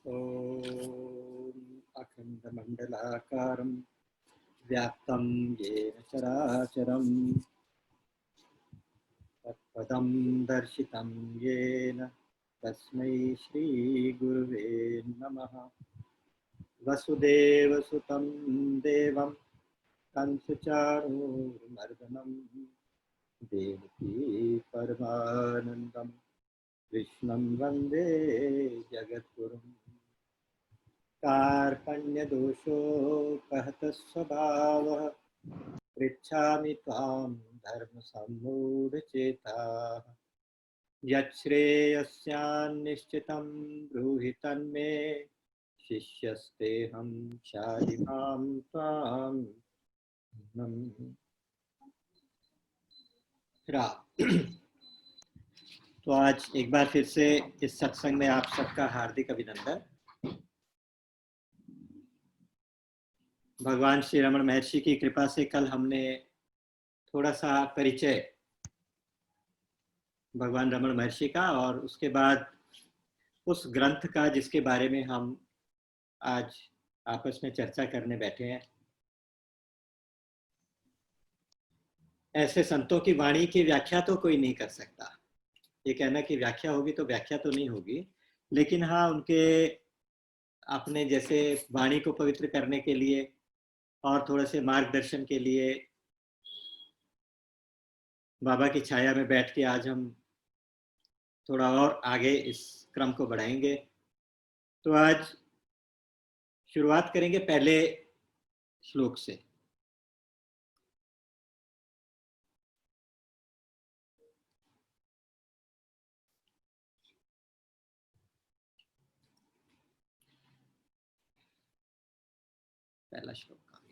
ॐ अखण्डमण्डलाकारं व्याप्तं येन चराचरं तत्पदं दर्शितं येन तस्मै श्रीगुरुवे नमः। वसुदेवसुतं देवं कंसचाणूरमर्दनं देवकी परमानन्दं कृष्णं वन्दे जगद्गुरुम्। कार्पण्यदोषोपहतः स्वभावः पृच्छामि त्वां धर्मसम्मूढचेताः। यच्छ्रेयस्यान्निश्चितं ब्रूहि तन्मे शिष्यस्तेऽहं शाधिमां त्वां तो आज एक बार फिर से इस सत्संग में आप सबका हार्दिक अभिनंदन। भगवान श्री रमण महर्षि की कृपा से कल हमने थोड़ा सा परिचय भगवान रमण महर्षि का और उसके बाद उस ग्रंथ का जिसके बारे में हम आज आपस में चर्चा करने बैठे हैं। ऐसे संतों की वाणी की व्याख्या तो कोई नहीं कर सकता। ये कहना कि व्याख्या होगी तो व्याख्या तो नहीं होगी, लेकिन हाँ उनके अपने जैसे वाणी को पवित्र करने के लिए और थोड़े से मार्गदर्शन के लिए बाबा की छाया में बैठ के आज हम थोड़ा और आगे इस क्रम को बढ़ाएंगे। तो आज शुरुआत करेंगे पहले श्लोक से। पहला श्लोक आ गया।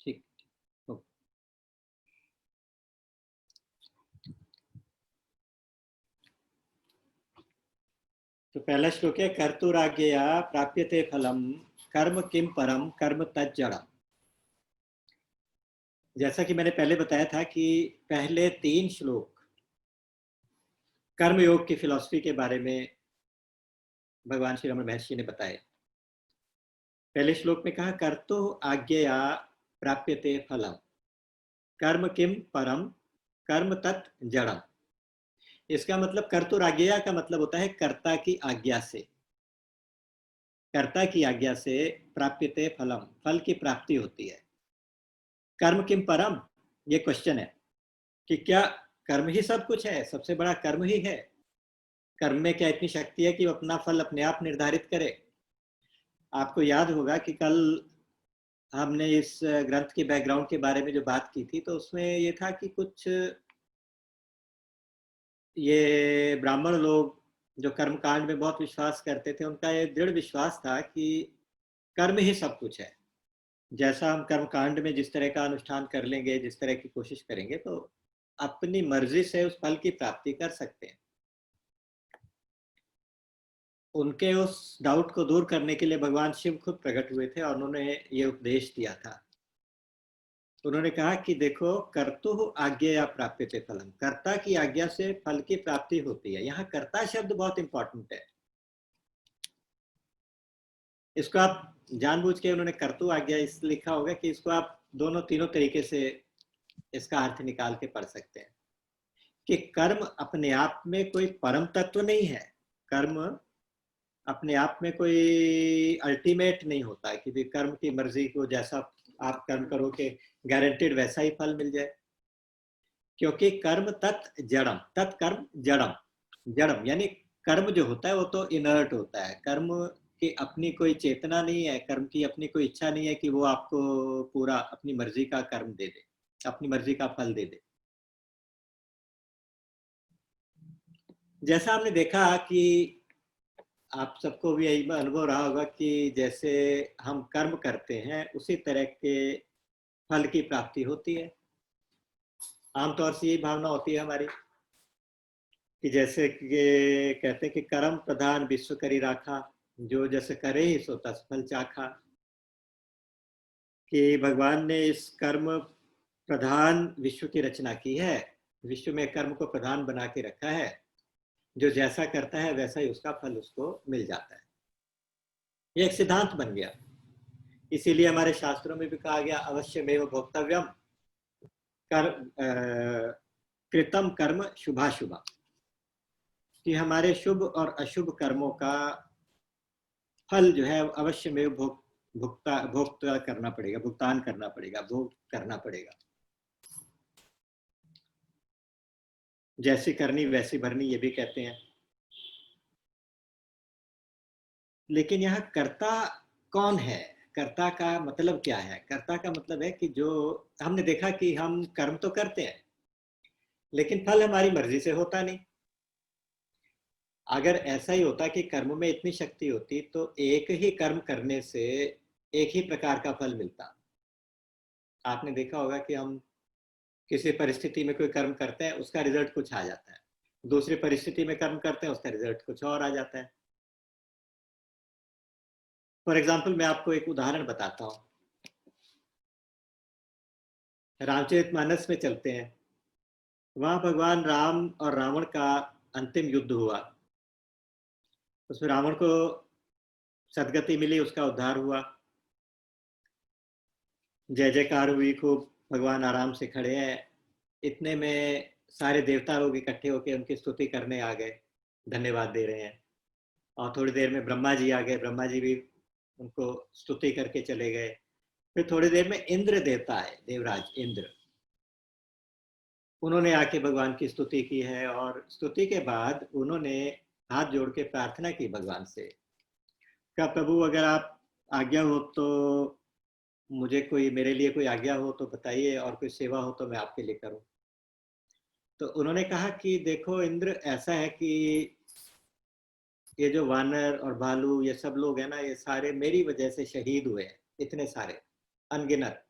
ठीक। तो पहला श्लोक है कर्तुराज्ञया प्राप्यते फलम कर्म किम परम कर्म तज्जड़म। जैसा कि मैंने पहले बताया था कि पहले 3 श्लोक कर्म योग की फिलॉसफी के बारे में भगवान श्री रमण महर्षि ने बताए। पहले श्लोक में कहा कर्तु आज्ञया प्राप्यते फलम कर्म किम परम कर्म तत् जड़म। इसका मतलब कर्तुराज्ञया का मतलब होता है कर्ता की आज्ञा से, कर्ता की आज्ञा से प्राप्यते फलम, फल की प्राप्ति होती है। कर्म किम परम, ये क्वेश्चन है कि क्या कर्म ही सब कुछ है, सबसे बड़ा कर्म ही है? कर्म में क्या इतनी शक्ति है कि वो अपना फल अपने आप निर्धारित करे? आपको याद होगा कि कल हमने इस ग्रंथ के बैकग्राउंड के बारे में जो बात की थी, तो उसमें ये था कि कुछ ये ब्राह्मण लोग जो कर्मकांड में बहुत विश्वास करते थे, उनका ये दृढ़ विश्वास था कि कर्म ही सब कुछ है। जैसा हम कर्मकांड में जिस तरह का अनुष्ठान कर लेंगे, जिस तरह की कोशिश करेंगे, तो अपनी मर्जी से उस फल की प्राप्ति कर सकते हैं। उनके उस डाउट को दूर करने के लिए भगवान शिव खुद प्रकट हुए थे और उन्होंने ये उपदेश दिया था। उन्होंने कहा कि देखो, कर्तु आज्ञया प्राप्यते फलम, कर्ता की आज्ञा से फल की प्राप्ति होती है। यहाँ कर्ता शब्द बहुत इंपॉर्टेंट है। इसको आप जानबूझ के उन्होंने कर्तु आज्ञा इस लिखा होगा कि इसको आप दोनों तीनों तरीके से इसका अर्थ निकाल के पढ़ सकते हैं कि कर्म अपने आप में कोई परम तत्व नहीं है। कर्म अपने आप में कोई अल्टीमेट नहीं होता है कि कर्म की मर्जी को जैसा आप कर्म करोगे गारंटेड वैसा ही फल मिल जाए। क्योंकि कर्म तत् जड़म, तत्कर्म जड़म, जड़म यानी कर्म जो होता है वो तो इनर्ट होता है। कर्म की अपनी कोई चेतना नहीं है, कर्म की अपनी कोई इच्छा नहीं है कि वो आपको पूरा अपनी मर्जी का कर्म दे दे, अपनी मर्जी का फल दे दे। जैसा हमने देखा कि आप सबको भी यही अनुभव रहा होगा कि जैसे हम कर्म करते हैं उसी तरह के फल की प्राप्ति होती है। आमतौर से यही भावना होती है हमारी कि जैसे कि कहते हैं कि कर्म प्रधान विश्व करी राखा, जो जैसे करे ही सो तस फल चाखा। कि भगवान ने इस कर्म प्रधान विश्व की रचना की है, विश्व में कर्म को प्रधान बना के रखा है, जो जैसा करता है वैसा ही उसका फल उसको मिल जाता है। ये एक सिद्धांत बन गया। इसीलिए हमारे शास्त्रों में भी कहा गया अवश्यमेव भोक्तव्यम कृतम कर्म शुभाशुभम, कि हमारे शुभ और अशुभ कर्मों का फल जो है अवश्य में भुगतान करना पड़ेगा, भुगतान करना पड़ेगा, भोग करना पड़ेगा। जैसी करनी वैसी भरनी, ये भी कहते हैं। लेकिन यहाँ कर्ता कौन है? कर्ता का मतलब क्या है? कर्ता का मतलब है कि जो हमने देखा कि हम कर्म तो करते हैं, लेकिन फल हमारी मर्जी से होता नहीं। अगर ऐसा ही होता कि कर्म में इतनी शक्ति होती तो एक ही कर्म करने से एक ही प्रकार का फल मिलता। आपने देखा होगा कि हम किसी परिस्थिति में कोई कर्म करते हैं, उसका रिजल्ट कुछ आ जाता है, दूसरी परिस्थिति में कर्म करते हैं, उसका रिजल्ट कुछ और आ जाता है। फॉर एग्जाम्पल मैं आपको एक उदाहरण बताता हूँ। रामचरितमानस में चलते हैं, वहां भगवान राम और रावण का अंतिम युद्ध हुआ। उसमें रावण को सदगति मिली, उसका उद्धार हुआ, जय जयकार हुई खूब, भगवान आराम से खड़े हैं। इतने में सारे देवता लोग इकट्ठे होकर उनकी स्तुति करने आ गए, धन्यवाद दे रहे हैं। और थोड़ी देर में ब्रह्मा जी आ गए, ब्रह्मा जी भी उनको स्तुति करके चले गए। फिर थोड़ी देर में इंद्र देवता आए, देवराज इंद्र, उन्होंने आके भगवान की स्तुति की है। और स्तुति के बाद उन्होंने हाथ जोड़ के प्रार्थना की भगवान से, क्या प्रभु अगर आप आज्ञा हो तो मुझे कोई, मेरे लिए कोई आज्ञा हो तो बताइए, और कोई सेवा हो तो मैं आपके लिए करूं। तो उन्होंने कहा कि देखो इंद्र, ऐसा है कि ये जो वानर और भालू ये सब लोग हैं ना, ये सारे मेरी वजह से शहीद हुए हैं, इतने सारे अनगिनत।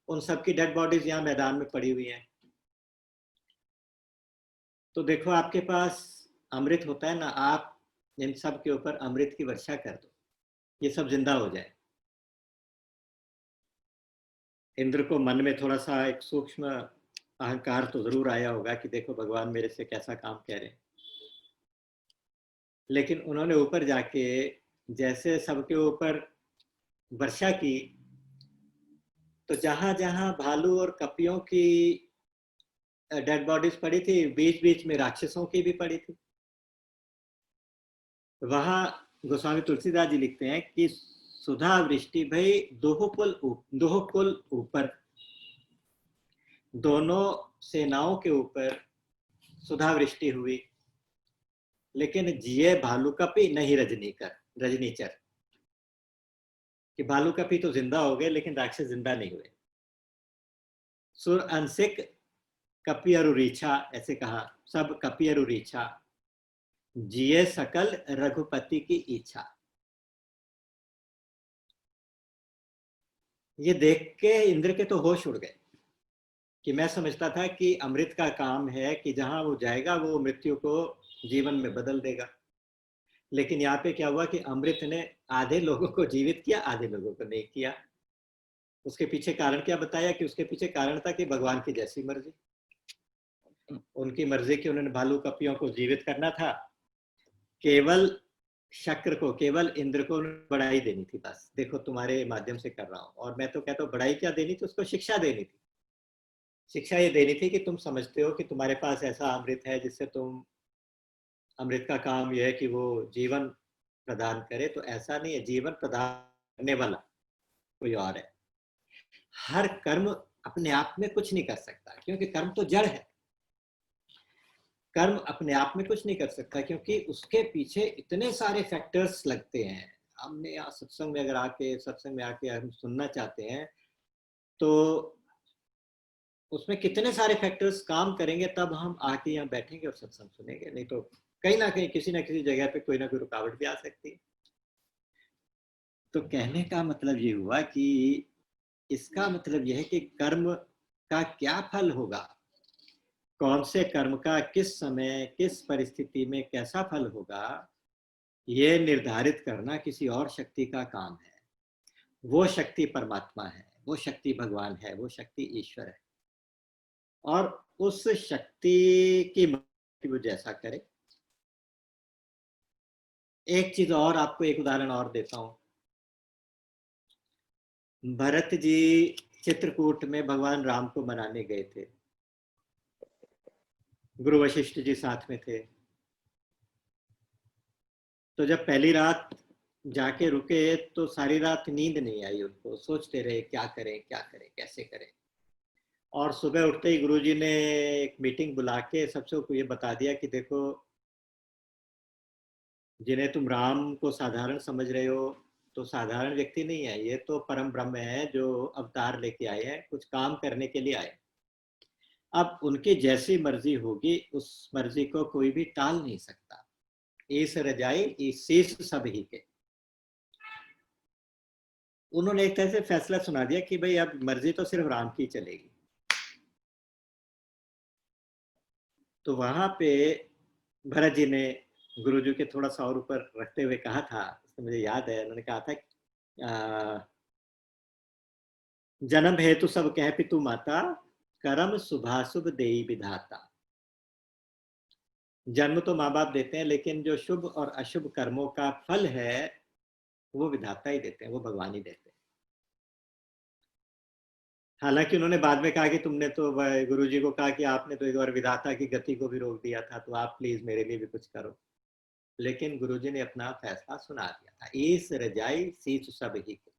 उन सबकी डेड बॉडीज यहाँ मैदान में पड़ी हुई हैं। तो देखो आपके पास अमृत होता है ना, आप इन सब के ऊपर अमृत की वर्षा कर दो, ये सब जिंदा हो जाए। इंद्र को मन में थोड़ा सा एक सूक्ष्म अहंकार तो जरूर आया होगा कि देखो भगवान मेरे से कैसा काम कह रहे हैं। लेकिन उन्होंने ऊपर जाके जैसे सबके ऊपर वर्षा की, तो जहां जहां भालू और कपियों की डेड बॉडीज पड़ी थी, बीच बीच में राक्षसों की भी पड़ी थी। वहां गोस्वामी तुलसीदास जी लिखते हैं कि सुधा वृष्टि भई दोह कुल ऊपर, दोनों सेनाओं के ऊपर सुधा वृष्टि हुई, लेकिन जिए भालू कपि नहीं रजनीचर, कि भालू कपि तो जिंदा हो गए लेकिन राक्षस जिंदा नहीं हुए। सुर अंसिक कपि अरु रीछा, ऐसे कहा, सब कपि अरु रीछा, जिए सकल रघुपति की इच्छा। ये देख के इंद्र के तो होश उड़ गए, कि मैं समझता था कि अमृत का काम है कि जहां वो जाएगा वो मृत्यु को जीवन में बदल देगा। लेकिन यहाँ पे क्या हुआ कि अमृत ने आधे लोगों को जीवित किया, आधे लोगों को नहीं किया। उसके पीछे कारण क्या बताया कि उसके पीछे कारण था कि भगवान की जैसी मर्जी, उनकी मर्जी की उन्होंने भालू कपियों को जीवित करना था। केवल शक्र को, केवल इंद्र को बढ़ाई देनी थी, बस देखो तुम्हारे माध्यम से कर रहा हूं। और मैं तो कहता हूँ बढ़ाई क्या देनी थी, उसको शिक्षा देनी थी। शिक्षा ये देनी थी कि तुम समझते हो कि तुम्हारे पास ऐसा अमृत है जिससे तुम, अमृत का काम यह है कि वो जीवन प्रदान करे, तो ऐसा नहीं है, जीवन प्रदान करने वाला कोई और है। हर कर्म अपने आप में कुछ नहीं कर सकता, क्योंकि कर्म तो जड़ है। कर्म अपने आप में कुछ नहीं कर सकता, क्योंकि उसके पीछे इतने सारे फैक्टर्स लगते हैं। हमने यहाँ सत्संग में आके हम सुनना चाहते हैं, तो उसमें कितने सारे फैक्टर्स काम करेंगे तब हम आके यहाँ बैठेंगे और सत्संग सुनेंगे। नहीं तो कहीं ना कहीं किसी ना किसी जगह पे कोई ना कोई रुकावट भी आ सकती है। तो कहने का मतलब ये हुआ कि इसका मतलब यह है कि कर्म का क्या फल होगा, कौन से कर्म का किस समय किस परिस्थिति में कैसा फल होगा, ये निर्धारित करना किसी और शक्ति का काम है। वो शक्ति परमात्मा है, वो शक्ति भगवान है, वो शक्ति ईश्वर है। और उस शक्ति की वो जैसा करे। एक चीज और, आपको एक उदाहरण और देता हूं। भरत जी चित्रकूट में भगवान राम को मनाने गए थे, गुरु वशिष्ठ जी साथ में थे। तो जब पहली रात जाके रुके तो सारी रात नींद नहीं आई उनको, सोचते रहे क्या करें क्या करें कैसे करें। और सुबह उठते ही गुरुजी ने एक मीटिंग बुला के सबसे को ये बता दिया कि देखो, जिन्हें तुम राम को साधारण समझ रहे हो तो साधारण व्यक्ति नहीं है, ये तो परम ब्रह्म है जो अवतार लेके आए हैं, कुछ काम करने के लिए आए। अब उनकी जैसी मर्जी होगी उस मर्जी को कोई भी टाल नहीं सकता। ईस रजाई इस शीश सब ही के। उन्होंने एक तरह से फैसला सुना दिया कि भाई अब मर्जी तो सिर्फ राम की चलेगी। तो वहां पे भरत जी ने गुरु जी के थोड़ा सा और ऊपर रखते हुए कहा था, तो मुझे याद है उन्होंने कहा था, जन्म हेतु सब कह पितु माता, कर्म शुभाशुभ देई विधाता। जन्म तो माँ बाप देते हैं, लेकिन जो शुभ और अशुभ कर्मों का फल है वो विधाता ही देते हैं, वो भगवान ही देते हैं। हालांकि उन्होंने बाद में कहा कि तुमने तो गुरुजी को कहा कि आपने तो एक बार विधाता की गति को भी रोक दिया था, तो आप प्लीज मेरे लिए भी कुछ करो। लेकिन गुरुजी ने अपना फैसला सुना दिया था, ईस रजाई सीच सब ही को।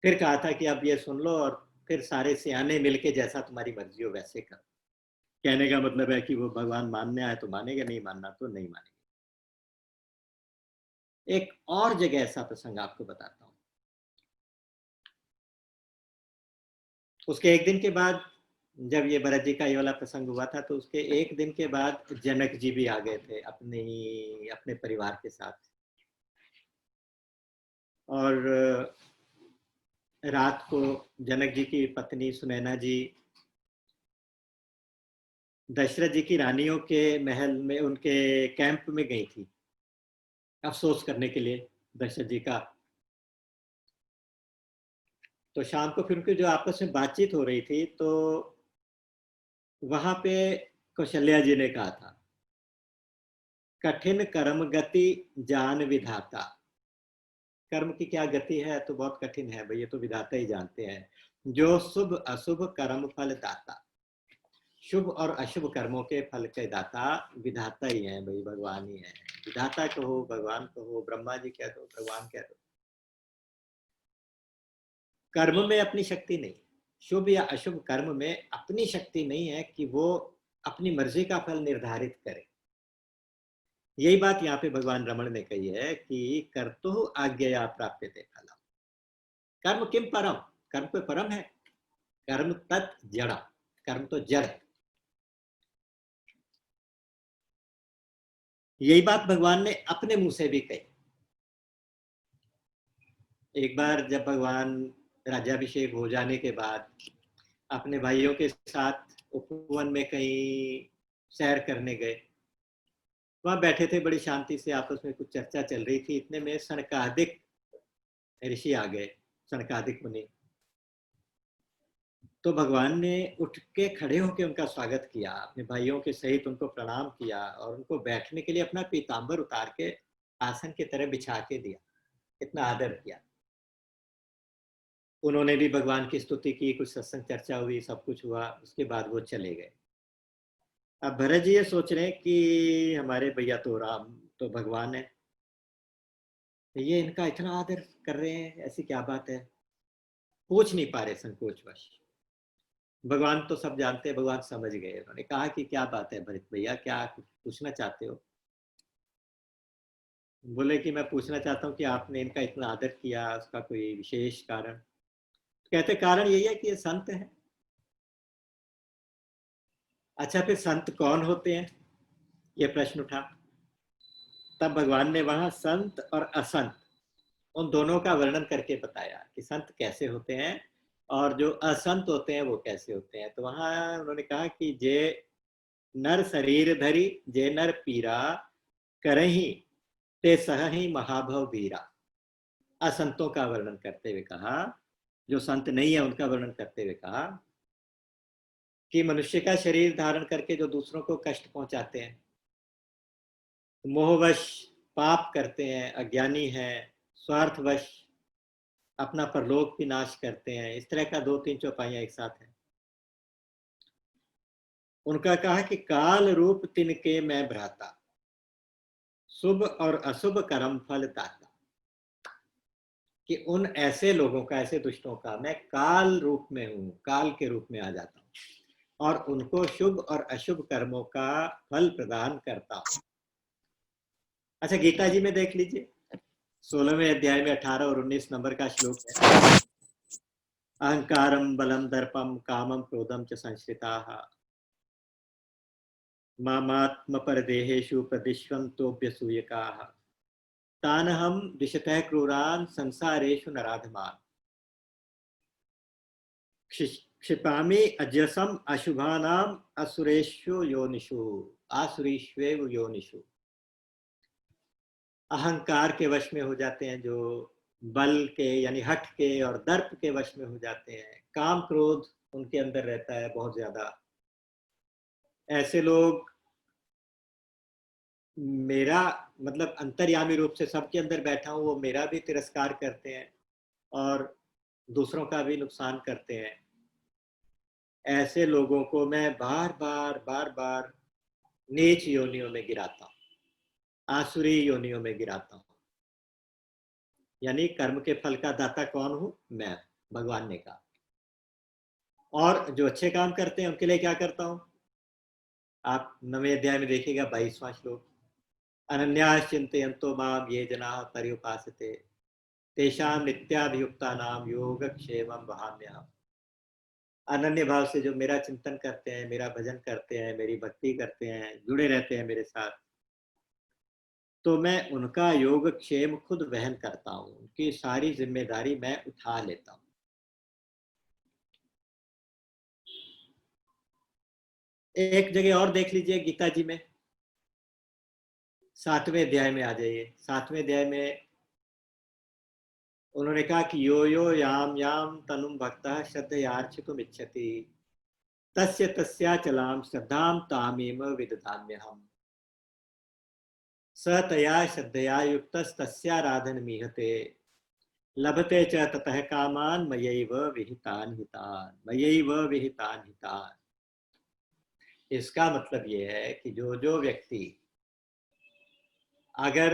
फिर कहा था कि अब ये सुन लो और फिर सारे सियाने मिलके जैसा तुम्हारी मर्जी हो वैसे करो। कहने का मतलब है कि वो भगवान मानने आए तो मानेगा, नहीं मानना तो नहीं मानेगा। एक और जगह ऐसा प्रसंग आपको बताता हूँ। उसके एक दिन के बाद, जब ये भरत जी का ये वाला प्रसंग हुआ था, तो उसके एक दिन के बाद जनक जी भी आ गए थे अपने परिवार के साथ। और रात को जनक जी की पत्नी सुनैना जी दशरथ जी की रानियों के महल में, उनके कैंप में गई थी अफसोस करने के लिए दशरथ जी का। तो शाम को फिर उनकी जो आपस में बातचीत हो रही थी, तो वहां पे कौशल्या जी ने कहा था, कठिन कर्म गति जान विधाता। कर्म की क्या गति है तो बहुत कठिन है भाई, ये तो विधाता ही जानते हैं। जो शुभ अशुभ कर्म फल दाता, शुभ और अशुभ कर्मों के फल के दाता विधाता ही है भाई, भगवान ही है। विधाता कहो, भगवान कहो, ब्रह्मा जी कह दो, भगवान कह दो। कर्म में अपनी शक्ति नहीं, शुभ या अशुभ कर्म में अपनी शक्ति नहीं है कि वो अपनी मर्जी का फल निर्धारित करे। यही बात यहाँ पे भगवान रमण ने कही है कि कर्तु आज्ञया प्राप्यते फलम। कर्म किम परम, कर्म कोई परम है? कर्म तत् जड़ा, कर्म तो जड़। यही बात भगवान ने अपने मुंह से भी कही। एक बार जब भगवान राज्याभिषेक हो जाने के बाद अपने भाइयों के साथ उपवन में कहीं सैर करने गए, वहां बैठे थे बड़ी शांति से, आपस में कुछ चर्चा चल रही थी। इतने में सनकादिक ऋषि आ गए, सनकादिक मुनि। तो भगवान ने उठ के खड़े होकर उनका स्वागत किया, अपने भाइयों के सहित उनको प्रणाम किया और उनको बैठने के लिए अपना पीतांबर उतार के आसन की तरह बिछा के दिया, इतना आदर किया। उन्होंने भी भगवान की स्तुति की, कुछ सत्संग चर्चा हुई, सब कुछ हुआ, उसके बाद वो चले गए। अब भरत जी ये सोच रहे हैं कि हमारे भैया तो राम तो भगवान है, ये इनका इतना आदर कर रहे हैं, ऐसी क्या बात है? पूछ नहीं पा रहे संकोचवश। भगवान तो सब जानते हैं, भगवान समझ गए। उन्होंने कहा कि क्या बात है भरत भैया, क्या कुछ पूछना चाहते हो? बोले कि मैं पूछना चाहता हूँ कि आपने इनका इतना आदर किया, उसका कोई विशेष कारण? कहते कारण यही है कि ये संत है। अच्छा, फिर संत कौन होते हैं, ये प्रश्न उठा। तब भगवान ने वहां संत और असंत उन दोनों का वर्णन करके बताया कि संत कैसे होते हैं और जो असंत होते हैं वो कैसे होते हैं। तो वहां उन्होंने कहा कि जे नर शरीर धरी जे नर पीरा, करही ते सह ही महाभव वीरा। असंतों का वर्णन करते हुए कहा, जो संत नहीं है उनका वर्णन करते हुए कहा कि मनुष्य का शरीर धारण करके जो दूसरों को कष्ट पहुंचाते हैं, मोहवश पाप करते हैं, अज्ञानी हैं, स्वार्थवश अपना परलोक भी नाश करते हैं, इस तरह का 2-3 चौपाइयां एक साथ हैं। उनका कहा कि काल रूप तिनके मैं भ्राता, शुभ और अशुभ कर्म फल ताता, कि उन ऐसे लोगों का, ऐसे दुष्टों का मैं काल रूप में हूं, काल के रूप में आ जाता हूं और उनको शुभ और अशुभ कर्मों का फल प्रदान करता हूं। अच्छा, गीता जी में देख लीजिए, 16वें अध्याय में 18 और 19 नंबर का श्लोक है। अहंकारम बलम दर्पम कामम क्रोधम च संश्रिताः मामात्म परदेहेषु प्रदिश्वन्तोऽभ्यसूयकाः तानहं दिशतः क्रूरान् संसारेषु नराधमान् क्षिपामि अजसम अशुभानाम असुरेषु योनिषु, आसुरीष्वेव योनिषु। अहंकार के वश में हो जाते हैं, जो बल के यानी हठ के और दर्प के वश में हो जाते हैं, काम क्रोध उनके अंदर रहता है बहुत ज्यादा। ऐसे लोग मेरा मतलब अंतर्यामी रूप से सबके अंदर बैठा हूं, वो मेरा भी तिरस्कार करते हैं और दूसरों का भी नुकसान करते हैं। ऐसे लोगों को मैं बार बार नीच योनियों में गिराता हूं, आसुरी योनियों में गिराता हूं। यानी कर्म के फल का दाता कौन हूं? मैं, भगवान ने कहा। और जो अच्छे काम करते हैं उनके लिए क्या करता हूं? आप 9वें अध्याय में देखिएगा 22वां श्लोक, अनन्यास चिंतयन्तो माम ये जनाः पर्युपासते तेषां नित्याभियुक्तानां योगक्षेमं वहाम्यहम्। अनन्य भाव से जो मेरा चिंतन करते हैं, मेरा भजन करते हैं, मेरी भक्ति करते हैं, जुड़े रहते हैं मेरे साथ, तो मैं उनका योगक्षेम खुद वहन करता हूं, उनकी सारी जिम्मेदारी मैं उठा लेता हूं। एक जगह और देख लीजिए गीता जी में, 7वें अध्याय में आ जाइए। 7वें अध्याय में उन्होंने कहा कि यो यो याम याम तनुम भक्तः श्रद्धयार्चितुम इच्छति तस्य तस्याचलां श्रद्धां तामेव विदधाम्यहम् स तया श्रद्धया युक्तस्तस्याराधनमीहते लभते च ततः कामान् मयैव विहितान् हितान्, मयैव विहितान् हितान्। इसका मतलब ये है कि जो जो व्यक्ति अगर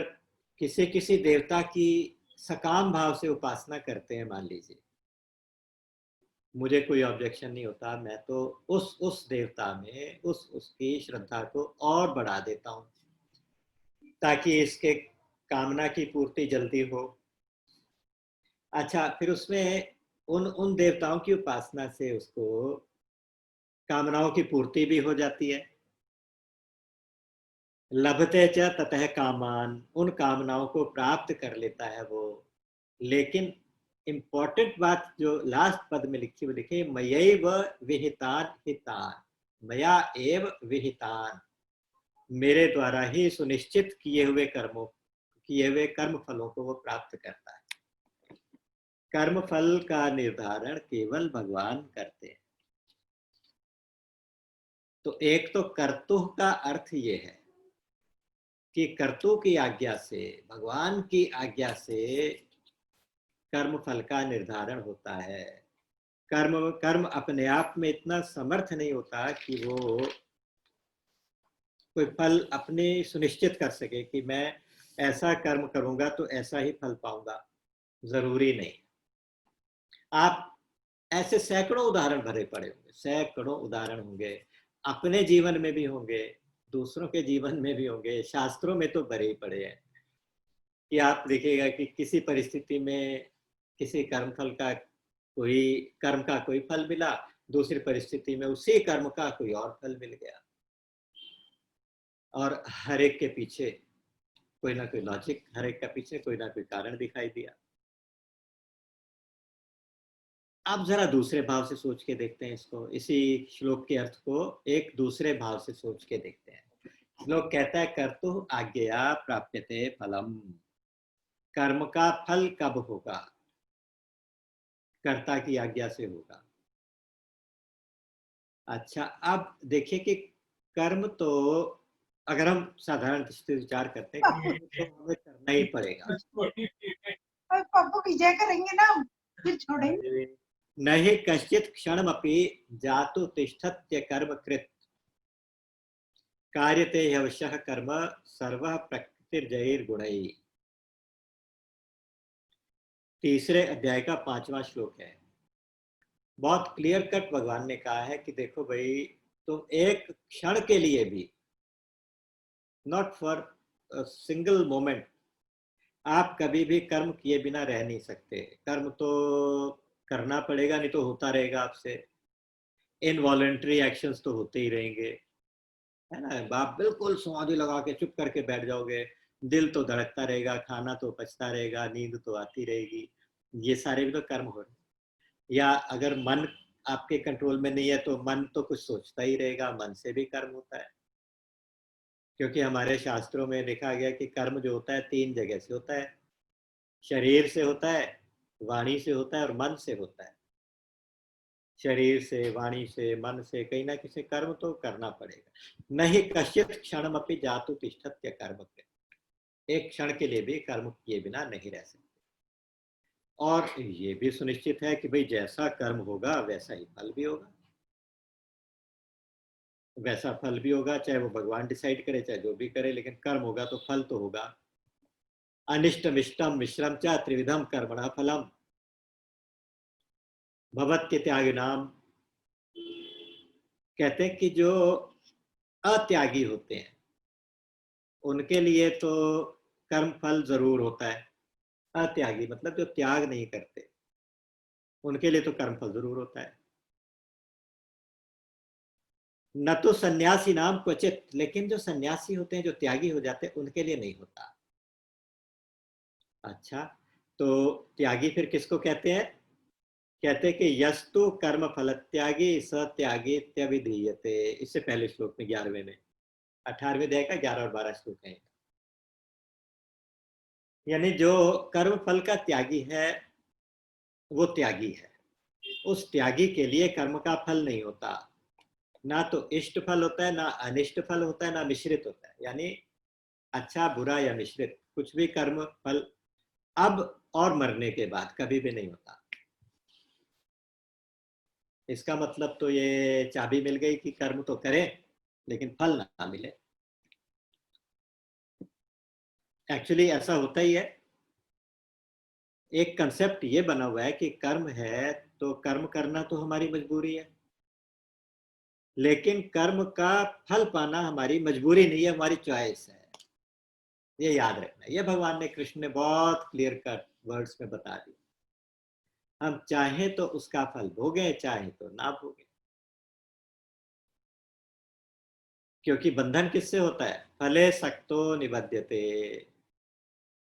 किसी किसी देवता की सकाम भाव से उपासना करते हैं, मान लीजिए, मुझे कोई ऑब्जेक्शन नहीं होता, मैं तो उस देवता में उसकी श्रद्धा को और बढ़ा देता हूं ताकि इसके कामना की पूर्ति जल्दी हो। अच्छा, फिर उसमें उन देवताओं की उपासना से उसको कामनाओं की पूर्ति भी हो जाती है। लभते च ततः कामान, उन कामनाओं को प्राप्त कर लेता है वो। लेकिन इंपॉर्टेंट बात जो लास्ट पद में लिखी हुई, लिखे मयैव विहितान हितान, मया एव विहितान, मेरे द्वारा ही सुनिश्चित किए हुए कर्म फलों को वो प्राप्त करता है। कर्म फल का निर्धारण केवल भगवान करते हैं। तो एक तो कर्तु का अर्थ ये है कि कर्तु की आज्ञा से, भगवान की आज्ञा से कर्म फल का निर्धारण होता है। कर्म कर्म अपने आप में इतना समर्थ नहीं होता कि वो कोई फल अपने सुनिश्चित कर सके कि मैं ऐसा कर्म करूंगा तो ऐसा ही फल पाऊंगा, जरूरी नहीं। आप ऐसे सैकड़ों उदाहरण भरे पड़े होंगे, सैकड़ों उदाहरण होंगे, अपने जीवन में भी होंगे, दूसरों के जीवन में भी होंगे, शास्त्रों में तो भरे ही पड़े हैं कि आप देखिएगा कि किसी परिस्थिति में किसी कर्म का कोई फल मिला, दूसरी परिस्थिति में उसी कर्म का कोई और फल मिल गया। और हर एक के पीछे कोई ना कोई लॉजिक, हर एक का पीछे कोई ना कोई कारण दिखाई दिया। आप जरा दूसरे भाव से सोच के देखते हैं इसको, इसी श्लोक के अर्थ को एक दूसरे भाव से सोच के देखते हैं। श्लोक कहता है कर्तु आज्ञया प्राप्यते फलम, कर्म का फल कब होगा? कर्ता की आज्ञा से होगा। अच्छा, अब देखिए कि कर्म तो अगर हम साधारण दृष्टि से विचार करते हैं कि कर्म तो हमें करना ही पड़ेगा। और पप्पू विजय करेंगे ना हम, फिर छोड़ेंगे। न हि कश्चित् क्षणमपि जातु तिष्ठत्य कर्म कृत् कार्यते ह्यवशः कर्म सर्वः प्रकृतिर्जयैर्गुणैः। तीसरे अध्याय का 5वां श्लोक है। बहुत क्लियर कट भगवान ने कहा है कि देखो भाई, तुम एक क्षण के लिए भी, नॉट फॉर सिंगल मोमेंट, आप कभी भी कर्म किए बिना रह नहीं सकते। कर्म तो करना पड़ेगा, नहीं तो होता रहेगा आपसे। इनवॉलेंट्री एक्शंस तो होते ही रहेंगे, है ना। आप बिल्कुल समाधि लगा के चुप करके बैठ जाओगे, दिल तो धड़कता रहेगा, खाना तो पचता रहेगा, नींद तो आती रहेगी, ये सारे भी तो कर्म हो रहे हैं। या अगर मन आपके कंट्रोल में नहीं है तो मन तो कुछ सोचता ही रहेगा, मन से भी कर्म होता है। क्योंकि हमारे शास्त्रों में लिखा गया कि कर्म जो होता है 3 जगह से होता है। शरीर से होता है, वाणी से होता है और मन से होता है। शरीर से, वाणी से, मन से कहीं ना किसी कर्म तो करना पड़ेगा। नहीं कश्चित क्षणमपि जातु तिष्ठत्य कर्म कृत्। एक क्षण के लिए भी कर्म किए बिना नहीं रह सकते। और ये भी सुनिश्चित है कि भाई जैसा कर्म होगा वैसा ही फल भी होगा। वैसा फल भी होगा, चाहे वो भगवान डिसाइड करे चाहे जो भी करे, लेकिन कर्म होगा तो फल तो होगा। अनिष्टम इष्टम मिश्रम च त्रिविधम कर्मणा फलम भवत्य त्याग नाम। कहते हैं कि जो अत्यागी होते हैं उनके लिए तो कर्म फल जरूर होता है। अत्यागी मतलब जो त्याग नहीं करते, उनके लिए तो कर्म फल जरूर होता है। न तो सन्यासी नाम क्वचित, लेकिन जो सन्यासी होते हैं, जो त्यागी हो जाते हैं, उनके लिए नहीं होता। अच्छा, तो त्यागी फिर किसको कहते हैं? कहते हैं कि यस्तु कर्म फल त्यागी स त्यागी त्यविधीयते। इससे पहले श्लोक में 11वें में, 18वें अध्याय का 11 और 12 श्लोक है। यानी जो कर्म फल का त्यागी है वो त्यागी है। उस त्यागी के लिए कर्म का फल नहीं होता। ना तो इष्ट फल होता है, ना अनिष्ट फल होता है, ना मिश्रित होता है। यानी अच्छा बुरा या मिश्रित कुछ भी कर्म फल अब और मरने के बाद कभी भी नहीं होता। इसका मतलब तो ये चाबी मिल गई कि कर्म तो करें लेकिन फल ना मिले। एक्चुअली ऐसा होता ही है। एक कंसेप्ट ये बना हुआ है कि कर्म है तो कर्म करना तो हमारी मजबूरी है, लेकिन कर्म का फल पाना हमारी मजबूरी नहीं है, हमारी चॉइस है। ये याद रखना, ये भगवान ने, कृष्ण ने बहुत क्लियर कट वर्ड्स में बता दिया। हम चाहे तो उसका फल भोगे, चाहे तो ना भोगे। क्योंकि बंधन किससे होता है? फले सक्तो निबध्यते।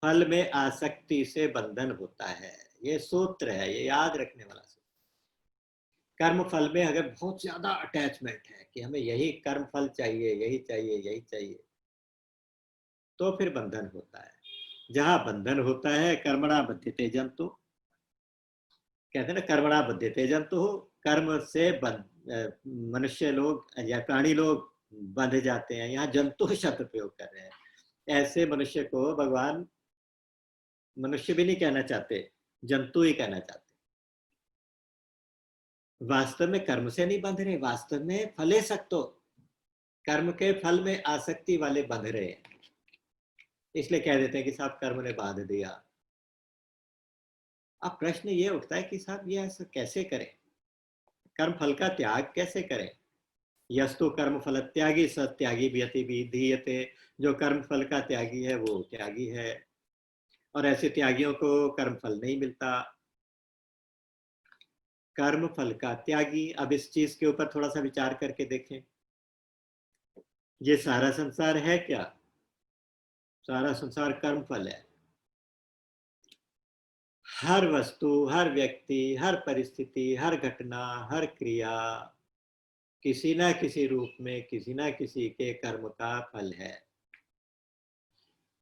फल में आसक्ति से बंधन होता है। ये सूत्र है, ये याद रखने वाला सूत्र। कर्म फल में अगर बहुत ज्यादा अटैचमेंट है कि हमें यही कर्म फल चाहिए, यही चाहिए, यही चाहिए, तो फिर बंधन होता है। जहां बंधन होता है, कर्मणा बध्यते जंतु। कहते हैं ना, कर्मणा बध्यते जंतु। कर्म से मनुष्य लोग या प्राणी लोग बंध जाते हैं। यहाँ जंतु शब्द प्रयोग कर रहे हैं। ऐसे मनुष्य को भगवान मनुष्य भी नहीं कहना चाहते, जंतु ही कहना चाहते। वास्तव में कर्म से नहीं बंध रहे, वास्तव में फले सक्तो, कर्म के फल में आसक्ति वाले बंध रहे हैं। इसलिए कह देते हैं कि साहब कर्म ने बांध दिया। अब प्रश्न ये उठता है कि साहब ये ऐसा कैसे करें? कर्म फल का त्याग कैसे करें? यस्तु कर्म फल त्यागी स त्यागी व्यति विधीयते। जो कर्म फल का त्यागी है वो त्यागी है, और ऐसे त्यागियों को कर्म फल नहीं मिलता। कर्म फल का त्यागी, अब इस चीज के ऊपर थोड़ा सा विचार करके देखें। ये सारा संसार है क्या? सारा संसार कर्म फल है। हर वस्तु, हर व्यक्ति, हर परिस्थिति, हर घटना, हर क्रिया किसी ना किसी रूप में किसी ना किसी के कर्म का फल है।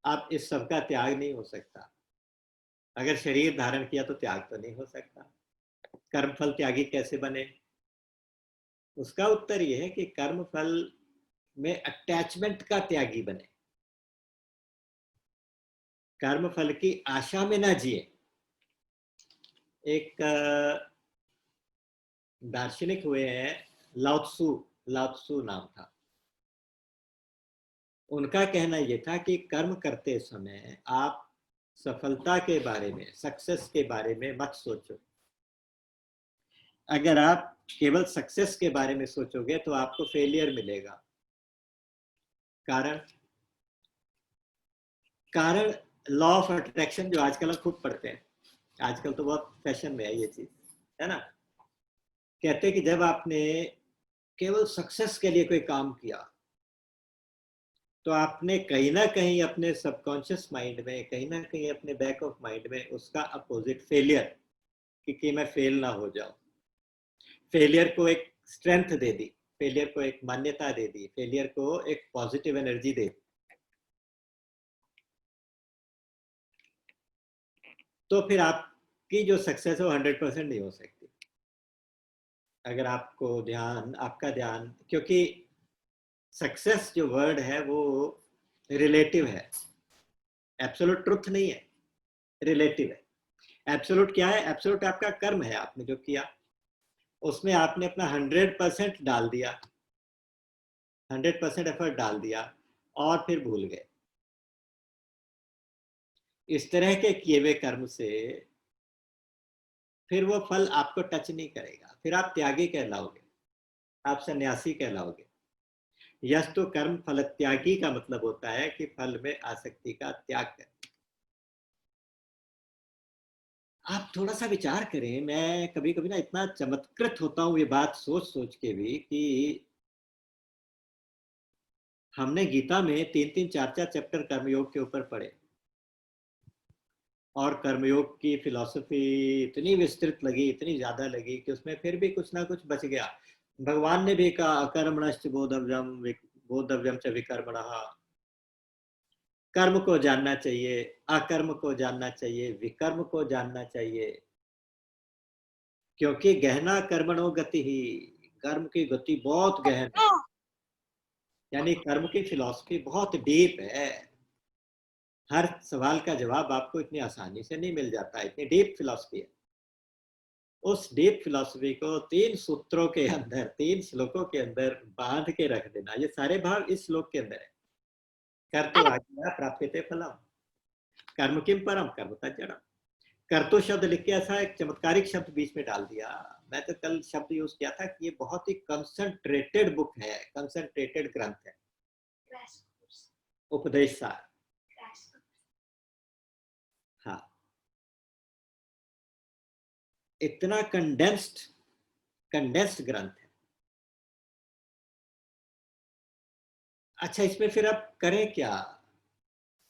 अब इस सब का त्याग नहीं हो सकता। अगर शरीर धारण किया तो त्याग तो नहीं हो सकता। कर्म फल त्यागी कैसे बने? उसका उत्तर यह है कि कर्म फल में अटैचमेंट का त्यागी बने, कर्म फल की आशा में ना जिए। एक दार्शनिक हुए हैं, लाओत्सु, लाओत्सु नाम था। उनका कहना यह था कि कर्म करते समय आप सफलता के बारे में, सक्सेस के बारे में मत सोचो। अगर आप केवल सक्सेस के बारे में सोचोगे तो आपको फेलियर मिलेगा। कारण कारण लॉ ऑफ अट्रैक्शन जो आजकल हम खूब पढ़ते हैं, आजकल तो बहुत फैशन में है ये चीज, है ना। कहते हैं कि जब आपने केवल सक्सेस के लिए कोई काम किया तो आपने कहीं ना कहीं अपने सबकॉन्शियस माइंड में, कहीं ना कहीं अपने बैक ऑफ माइंड में उसका अपोजिट फेलियर, कि मैं फेल ना हो जाऊं, फेलियर को एक स्ट्रेंथ दे दी, फेलियर को एक मान्यता दे दी, फेलियर को एक पॉजिटिव एनर्जी दे दी, तो फिर आपकी जो सक्सेस है वो 100% नहीं हो सकती। अगर आपको ध्यान, आपका ध्यान, क्योंकि सक्सेस जो वर्ड है वो रिलेटिव है, एब्सोल्यूट ट्रुथ नहीं है, रिलेटिव है। एब्सोल्यूट क्या है? एब्सोल्यूट आपका कर्म है, आपने जो किया उसमें आपने अपना 100% डाल दिया, 100% एफर्ट डाल दिया और फिर भूल गए। इस तरह के किए हुए कर्म से फिर वो फल आपको टच नहीं करेगा, फिर आप त्यागी कहलाओगे, आप सन्यासी कहलाओगे। यश तो कर्म फल त्यागी का मतलब होता है कि फल में आसक्ति का त्याग करें। आप थोड़ा सा विचार करें, मैं कभी कभी ना इतना चमत्कृत होता हूँ ये बात सोच सोच के भी, कि हमने गीता में 3-3 4-4 चैप्टर कर्मयोग के ऊपर पढ़े और कर्मयोग की फिलॉसफी इतनी विस्तृत लगी, इतनी ज्यादा लगी कि उसमें फिर भी कुछ ना कुछ बच गया। भगवान ने भी कहा अकर्मणश्च बोधव्यम बोधव्यम च विकर्मणः, कर्म को जानना चाहिए, अकर्म को जानना चाहिए, विकर्म को जानना चाहिए, क्योंकि गहना कर्मणो गति ही, कर्म की गति बहुत गहन है। यानी कर्म की फिलॉसफी बहुत डीप है, हर सवाल का जवाब आपको इतनी आसानी से नहीं मिल जाता, इतनी डीप फिलॉसफी है। उस डीप फिलॉसफी को 3 सूत्रों के अंदर, 3 श्लोकों के अंदर बांध के रख देना, ये सारे भाव इस श्लोक के अंदर है। कर्तु आज्ञा प्राप्यते फलम, कर्म किम परम कर्म तज्जनम। कर्तु शब्द लिख के ऐसा एक चमत्कारिक शब्द बीच में डाल दिया। मैं तो कल शब्द यूज किया था कि ये बहुत ही कंसंट्रेटेड बुक है, कंसंट्रेटेड ग्रंथ है, उपदेश सार। हाँ, इतना कंडेंस्ड ग्रंथ है। अच्छा, इसमें फिर अब करें क्या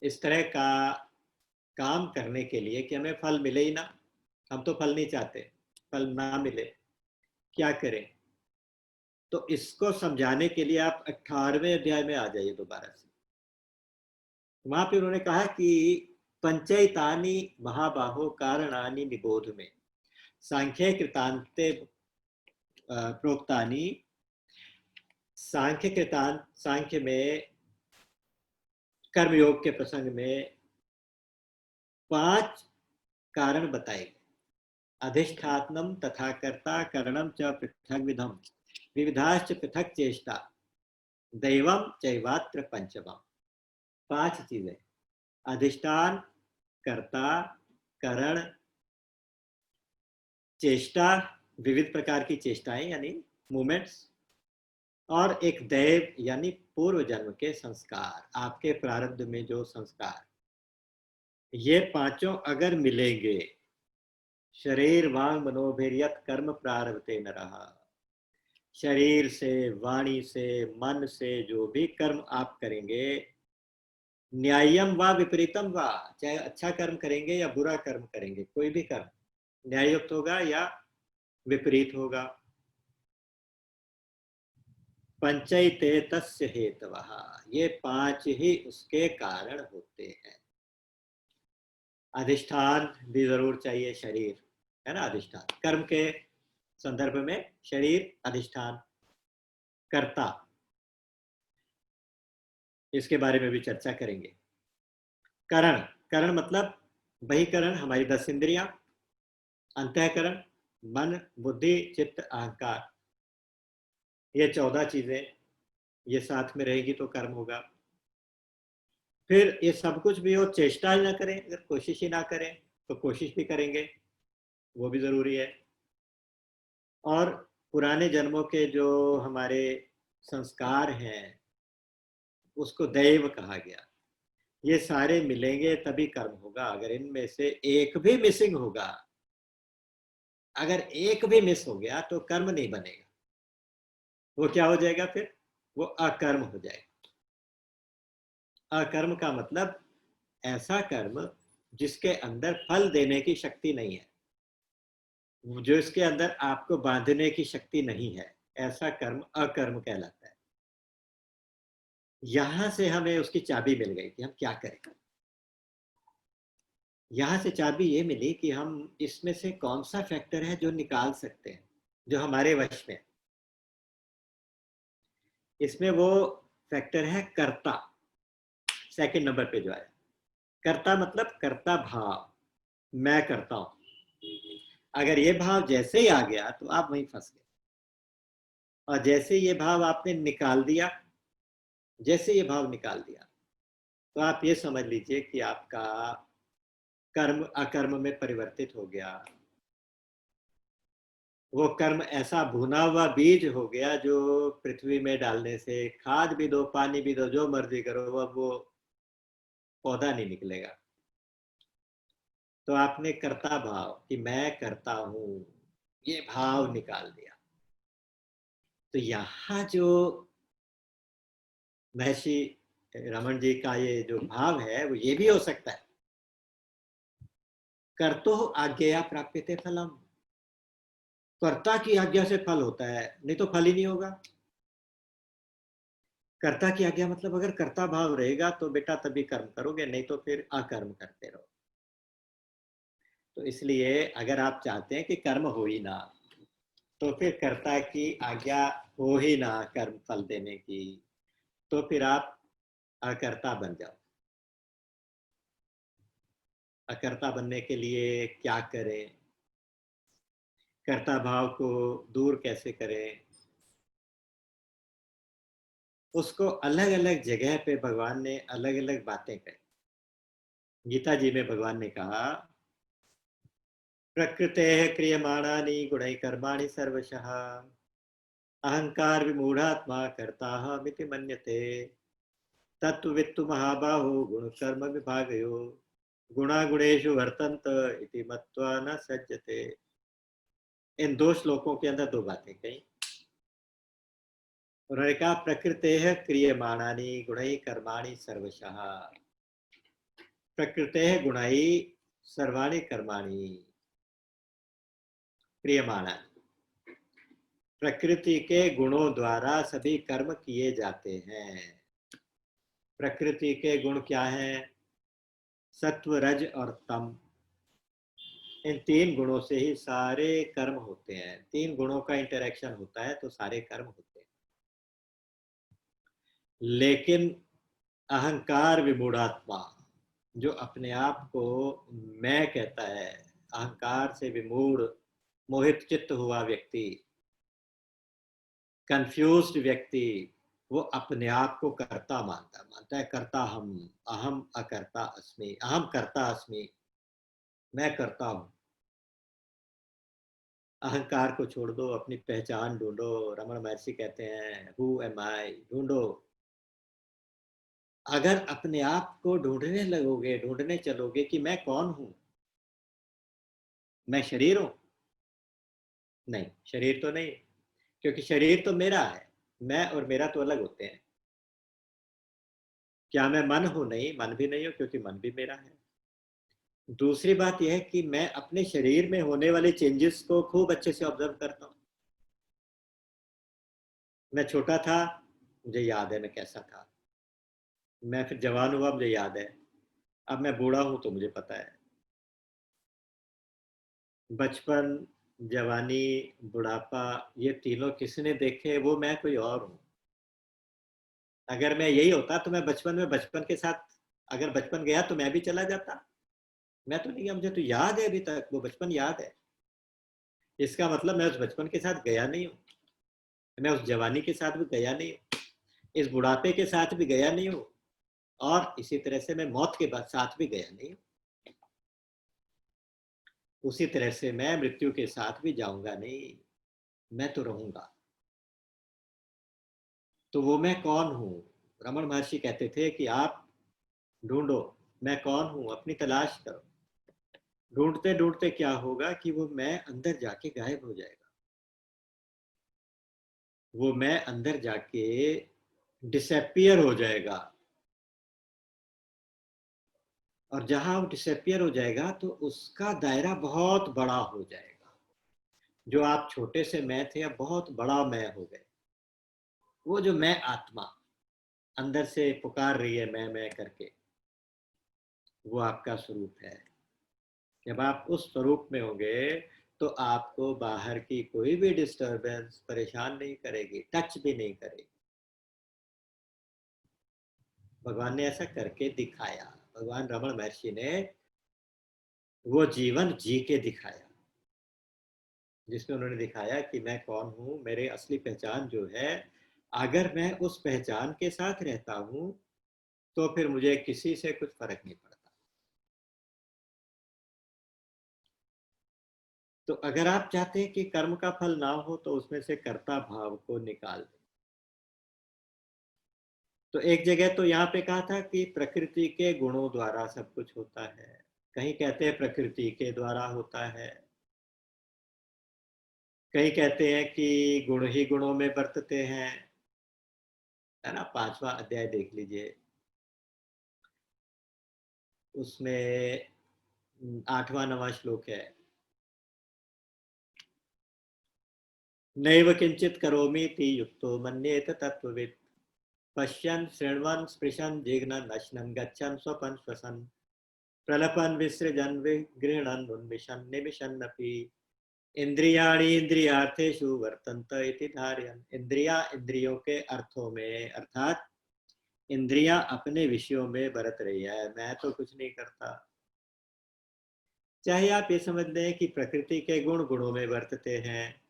इस तरह का काम करने के लिए कि हमें फल मिले ही ना? हम तो फल नहीं चाहते, फल ना मिले, क्या करें? तो इसको समझाने के लिए आप 18वें अध्याय में आ जाइए दोबारा से। वहां पे उन्होंने कहा कि पंचैतानि महाबाहो कारणानि निबोध में, सांख्य कृतांते प्रोक्तानि, सांख्य में कर्मयोग के प्रसंग में 5 कारण बताए गए। अधिष्ठात्मम तथा कर्ता करणम च पृथक विधम, विविधाश्च पृथक चेष्टा, दैवम चैवात्र पंचमम। 5 चीजें, अधिष्ठान, कर्ता, करण, चेष्टा, विविध प्रकार की चेष्टाएं यानी मूवमेंट्स, और एक दैव यानी पूर्व जन्म के संस्कार, आपके प्रारब्ध में जो संस्कार, ये पांचों अगर मिलेंगे, शरीर वांग मनोभिर्यत कर्म प्रारभते न रहा, शरीर से, वाणी से, मन से जो भी कर्म आप करेंगे, न्यायम व विपरीतम व, चाहे अच्छा कर्म करेंगे या बुरा कर्म करेंगे, कोई भी कर्म न्याययुक्त होगा या विपरीत होगा, पंचैते तस्य हेतवः, ये 5 ही उसके कारण होते हैं। अधिष्ठान भी जरूर चाहिए, शरीर है ना, अधिष्ठान कर्म के संदर्भ में शरीर अधिष्ठान, कर्ता, इसके बारे में भी चर्चा करेंगे। करण, करण मतलब बहिकरण, हमारी 10 इंद्रियां, अंतःकरण, मन, बुद्धि, चित्त, अहंकार, ये 14 चीजें, ये साथ में रहेगी तो कर्म होगा। फिर ये सब कुछ भी हो, चेष्टा ही ना करें, अगर कोशिश ही ना करें तो कोशिश भी करेंगे, वो भी जरूरी है। और पुराने जन्मों के जो हमारे संस्कार हैं उसको दैव कहा गया। ये सारे मिलेंगे तभी कर्म होगा। अगर इनमें से एक भी मिसिंग होगा, अगर एक भी मिस हो गया तो कर्म नहीं बनेगा। वो क्या हो जाएगा फिर? वो अकर्म हो जाएगा। अकर्म का मतलब ऐसा कर्म जिसके अंदर फल देने की शक्ति नहीं है, जो इसके अंदर आपको बांधने की शक्ति नहीं है, ऐसा कर्म अकर्म कहलाता है। यहां से हमें उसकी चाबी मिल गई कि हम क्या करें। यहां से चाबी ये मिली कि हम इसमें से कौन सा फैक्टर है जो निकाल सकते हैं, जो हमारे वश में। इसमें वो फैक्टर है कर्ता, सेकंड नंबर पे जो आया। कर्ता मतलब कर्ता भाव, मैं करता हूं। अगर ये भाव जैसे ही आ गया तो आप वहीं फंस गए। और जैसे ये भाव आपने निकाल दिया, जैसे ये भाव निकाल दिया, तो आप ये समझ लीजिए कि आपका कर्म अकर्म में परिवर्तित हो गया। वो कर्म ऐसा भुना हुआ बीज हो गया जो पृथ्वी में डालने से, खाद भी दो, पानी भी दो, जो मर्जी करो, अब वो पौधा नहीं निकलेगा। तो आपने कर्ता भाव कि मैं करता हूं, ये भाव निकाल दिया। तो यहां जो महर्षि रमन जी का ये जो भाव है वो ये भी हो सकता है, कर्तो आज्ञया प्राप्यते फलम। कर्ता की आज्ञा से फल होता है, नहीं तो फल ही नहीं होगा। कर्ता की आज्ञा मतलब अगर कर्ता भाव रहेगा तो बेटा तभी कर्म करोगे, नहीं तो फिर अकर्म करते रहो। तो इसलिए अगर आप चाहते हैं कि कर्म हो ही ना, तो फिर कर्ता की आज्ञा हो ही ना कर्म फल देने की, तो फिर आप अकर्ता बन जाओ। अकर्ता बनने के लिए क्या करें, कर्ता भाव को दूर कैसे करें, उसको अलग अलग जगह पे भगवान ने अलग अलग बातें कही। गीता जी में भगवान ने कहा, प्रकृते क्रियमाणानि गुणै कर्माणि सर्वशः अहंकार विमूढ़ात्मा कर्ता मिति मन्यते तत्वित्तु महाबाहो गुण कर्म विभागयो गुणा गुणेषु वर्तन्त इति मत्वा न सज्जते। इन दो श्लोकों के अंदर दो बातें कही। उन्होंने कहा, प्रकृते क्रियमाणानि गुणै कर्माणि सर्वशः। प्रकृते गुणै सर्वाणि कर्माणि क्रियमाणानि। प्रकृति के गुणों द्वारा सभी कर्म किए जाते हैं। प्रकृति के गुण क्या हैं? सत्व, रज और तम। इन तीन गुणों से ही सारे कर्म होते हैं। तीन गुणों का इंटरेक्शन होता है तो सारे कर्म होते हैं। लेकिन अहंकार विमूढ़ात्मा, जो अपने आप को मैं कहता है, अहंकार से विमूढ़ मोहित चित्त हुआ व्यक्ति, कंफ्यूज्ड व्यक्ति, वो अपने आप को कर्ता मानता है कर्ता हम, अहम अकर्ता अस्मि, अहम कर्ता अस्मि, मैं करता हूं। अहंकार को छोड़ दो, अपनी पहचान ढूंढो। रमन महर्षि कहते हैं, हु एम आई, ढूंढो। अगर अपने आप को ढूंढने लगोगे, ढूंढने चलोगे कि मैं कौन हूं, मैं शरीर हूं? नहीं, शरीर तो नहीं, क्योंकि शरीर तो मेरा है। मैं और मेरा तो अलग होते हैं। क्या मैं मन हूं? नहीं, मन भी नहीं हूं, क्योंकि मन भी मेरा है। दूसरी बात यह है कि मैं अपने शरीर में होने वाले चेंजेस को खूब अच्छे से ऑब्जर्व करता हूं। मैं छोटा था, मुझे याद है मैं कैसा था। मैं फिर जवान हुआ, मुझे याद है। अब मैं बूढ़ा हूं तो मुझे पता है। बचपन, जवानी, बुढ़ापा, ये तीनों किसने देखे, वो मैं कोई और हूँ। अगर मैं यही होता तो मैं बचपन के साथ, अगर बचपन गया तो मैं भी चला जाता। मैं तो नहीं गया, मुझे तो याद है, अभी तक वो बचपन याद है। इसका मतलब मैं उस बचपन के साथ गया नहीं हूँ, मैं उस जवानी के साथ भी गया नहीं हूँ, इस बुढ़ापे के साथ भी गया नहीं हूँ, और इसी तरह से मैं मौत के बाद साथ भी गया नहीं हूँ। उसी तरह से मैं मृत्यु के साथ भी जाऊंगा नहीं, मैं तो रहूंगा। तो वो मैं कौन हूँ? रमन महर्षि कहते थे कि आप ढूंढो मैं कौन हूँ, अपनी तलाश करो। ढूंढते ढूंढते क्या होगा कि वो मैं अंदर जाके गायब हो जाएगा। वो मैं अंदर जाके डिसअपियर हो जाएगा। और जहां वो डिसअपियर हो जाएगा तो उसका दायरा बहुत बड़ा हो जाएगा। जो आप छोटे से मैं थे अब बहुत बड़ा मैं हो गए। वो जो मैं आत्मा अंदर से पुकार रही है मैं करके, वो आपका स्वरूप है। जब आप उस स्वरूप में होंगे तो आपको बाहर की कोई भी डिस्टरबेंस परेशान नहीं करेगी, टच भी नहीं करेगी। भगवान ने ऐसा करके दिखाया। भगवान रमन महर्षि ने वो जीवन जी के दिखाया, जिसमें उन्होंने दिखाया कि मैं कौन हूँ, मेरे असली पहचान जो है, अगर मैं उस पहचान के साथ रहता हूँ तो फिर मुझे किसी से कुछ फर्क नहीं पड़ता। तो अगर आप चाहते हैं कि कर्म का फल ना हो तो उसमें से कर्ता भाव को निकाल दें। तो एक जगह तो यहाँ पे कहा था कि प्रकृति के गुणों द्वारा सब कुछ होता है, कहीं कहते हैं प्रकृति के द्वारा होता है, कहीं कहते हैं कि गुण ही गुणों में बरतते हैं, है ना। 5वां अध्याय देख लीजिए, उसमें 8वां 9वां श्लोक है। नैव किंचित करोमीति युक्तो मन्येत तत्ववित्, पश्यन् शृण्वन् स्पृशन् जिघ्नन् अश्नन् गच्छन् स्वपन् श्वसन्, प्रलपन् विसृजन् विगृह्णन् उन्मिषन् निमिषन्नपि, इंद्रियाणि इंद्रियार्थेषु वर्तन्त इति धारयन्। इंद्रिया इंद्रियों के अर्थों में, अर्थात इंद्रियां अपने विषयों में बरत रही है, मैं तो कुछ नहीं करता। चाहे आप ये समझ लें कि प्रकृति के गुण गुणों में बरतते हैं,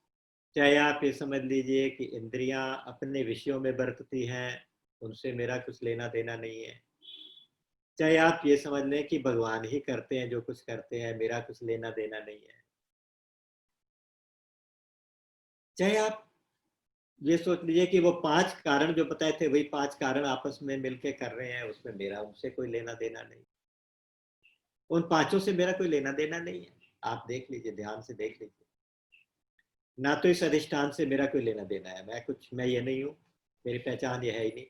चाहे आप ये समझ लीजिए कि इंद्रियां अपने विषयों में बरतती हैं, उनसे मेरा कुछ लेना देना नहीं है, चाहे आप ये समझ लें कि भगवान ही करते हैं जो कुछ करते हैं, मेरा कुछ लेना देना नहीं है, चाहे आप ये सोच लीजिए कि वो 5 कारण जो बताए थे वही 5 कारण आपस में मिलके कर रहे हैं, उसमें मेरा उनसे कोई लेना देना नहीं, उन पांचों से मेरा कोई लेना देना नहीं है। आप देख लीजिए, ध्यान से देख लीजिए, ना तो इस अधिष्ठान से मेरा कोई लेना देना है, मैं कुछ, मैं ये नहीं हूं, मेरी पहचान ये है ही नहीं।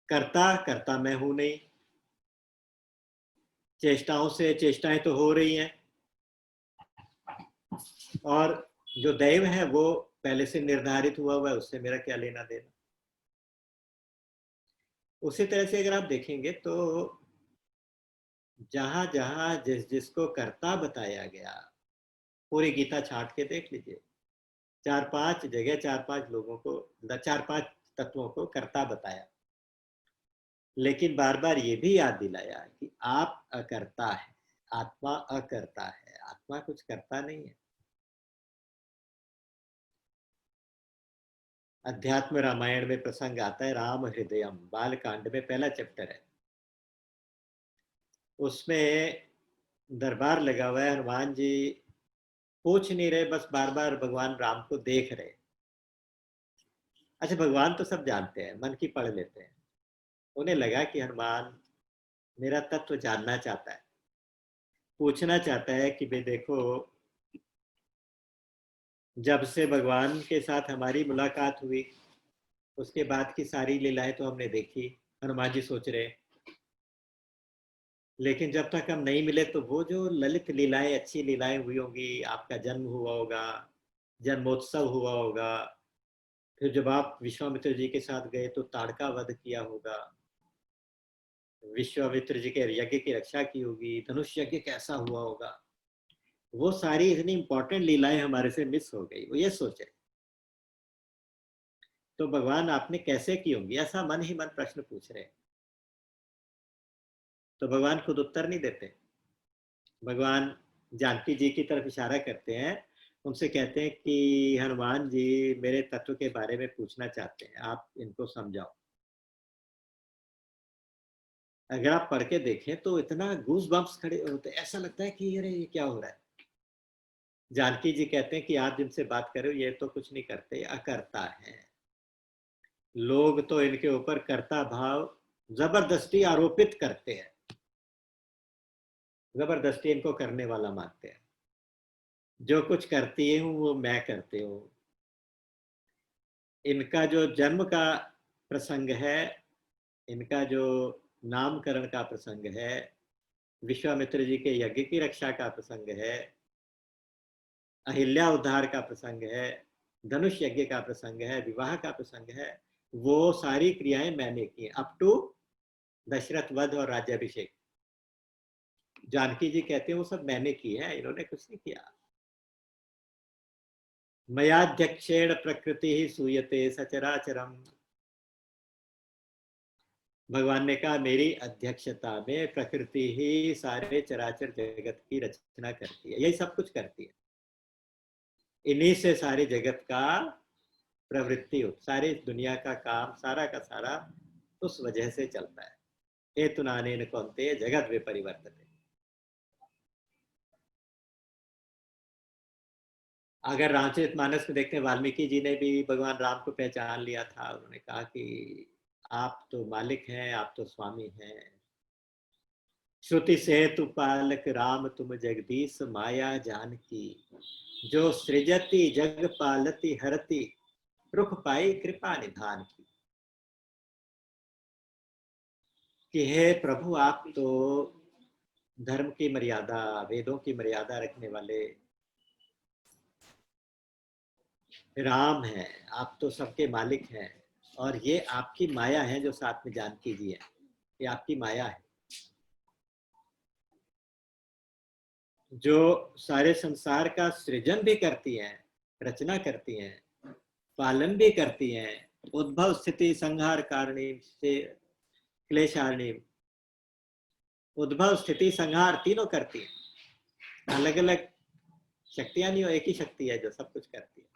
करता करता मैं हूं नहीं, चेष्टाओं से चेष्टाएं तो हो रही हैं, और जो दैव है वो पहले से निर्धारित हुआ हुआ है, उससे मेरा क्या लेना देना। उसी तरह से अगर आप देखेंगे तो जहां जहां जिस जिसको कर्ता बताया गया, पूरी गीता छांट के देख लीजिए, 4-5 जगह 4-5 लोगों को, 4-5 तत्वों को कर्ता बताया, लेकिन बार बार ये भी याद दिलाया कि आप अकर्ता है, आत्मा अकर्ता है, आत्मा कुछ करता नहीं है। अध्यात्म रामायण में प्रसंग आता है, राम हृदयम, बाल कांड में पहला चैप्टर है, उसमें दरबार लगा हुआ है, हनुमान जी पूछ नहीं रहे, बस बार बार भगवान राम को देख रहे। अच्छा, भगवान तो सब जानते हैं, मन की पढ़ लेते हैं, उन्हें लगा कि हनुमान मेरा तत्व जानना चाहता है, पूछना चाहता है कि भाई देखो, जब से भगवान के साथ हमारी मुलाकात हुई उसके बाद की सारी लीलाएं तो हमने देखी, हनुमान जी सोच रहे, लेकिन जब तक हम नहीं मिले तो वो जो ललित लीलाएं, अच्छी लीलाएं हुई होंगी, आपका जन्म हुआ होगा, जन्मोत्सव हुआ होगा, फिर जब आप विश्वामित्र जी के साथ गए तो ताड़का वध किया होगा, विश्वामित्र जी के यज्ञ की रक्षा की होगी, धनुष यज्ञ कैसा हुआ होगा, वो सारी इतनी इंपॉर्टेंट लीलाएं हमारे से मिस हो गई, वो ये सोचे। तो भगवान आपने कैसे की होंगी, ऐसा मन ही मन प्रश्न पूछ रहे हैं। तो भगवान खुद उत्तर नहीं देते। भगवान जानकी जी की तरफ इशारा करते हैं, उनसे कहते हैं कि हनुमान जी मेरे तत्व के बारे में पूछना चाहते हैं, आप इनको समझाओ। अगर आप पढ़ के देखें तो इतना गूज बम्प्स खड़े होते, ऐसा लगता है कि अरे ये क्या हो रहा है। जानकी जी कहते हैं कि आप जिनसे बात कर रहे हो ये तो कुछ नहीं करते, अकर्ता है। लोग तो इनके ऊपर कर्ता भाव जबरदस्ती आरोपित करते हैं, जबरदस्ती इनको करने वाला मानते हैं। जो कुछ करती है वो मैं करते हूँ। इनका जो जन्म का प्रसंग है, इनका जो नामकरण का प्रसंग है, विश्वामित्र जी के यज्ञ की रक्षा का प्रसंग है, अहिल्या उद्धार का प्रसंग है, धनुष यज्ञ का प्रसंग है, विवाह का प्रसंग है, वो सारी क्रियाएं मैंने की अप टू दशरथ वध और राज्याभिषेक। जानकी जी कहते हैं वो सब मैंने की है, इन्होंने कुछ नहीं किया। मयाध्यक्षेण प्रकृति ही सूयते सचराचरम। भगवान ने कहा मेरी अध्यक्षता में प्रकृति ही सारे चराचर जगत की रचना करती है, यही सब कुछ करती है। इन्हीं से सारे जगत का प्रवृत्ति हो, सारी दुनिया का काम सारा का सारा उस वजह से चलता है। हेतुनानेन कौन्तेय जगत विपरिवर्तते। अगर रामचरितमानस में देखते हैं, वाल्मीकि जी ने भी भगवान राम को पहचान लिया था। उन्होंने कहा कि आप तो मालिक हैं, आप तो स्वामी हैं। श्रुति सेतु पालक राम तुम जगदीश माया जानकी, जो सृजति जग पालती हरति, रुख पाई कृपा निधान की। कि हे प्रभु आप तो धर्म की मर्यादा, वेदों की मर्यादा रखने वाले राम हैं, आप तो सबके मालिक हैं। और ये आपकी माया है जो साथ में जानकी जी है, ये आपकी माया है जो सारे संसार का सृजन भी करती हैं, रचना करती हैं, पालन भी करती हैं। उद्भव स्थिति संहार कारणी से क्लेशारणी, उद्भव स्थिति संहार तीनों करती है। अलग अलग शक्तियां नहीं हो, एक ही शक्ति है जो सब कुछ करती है।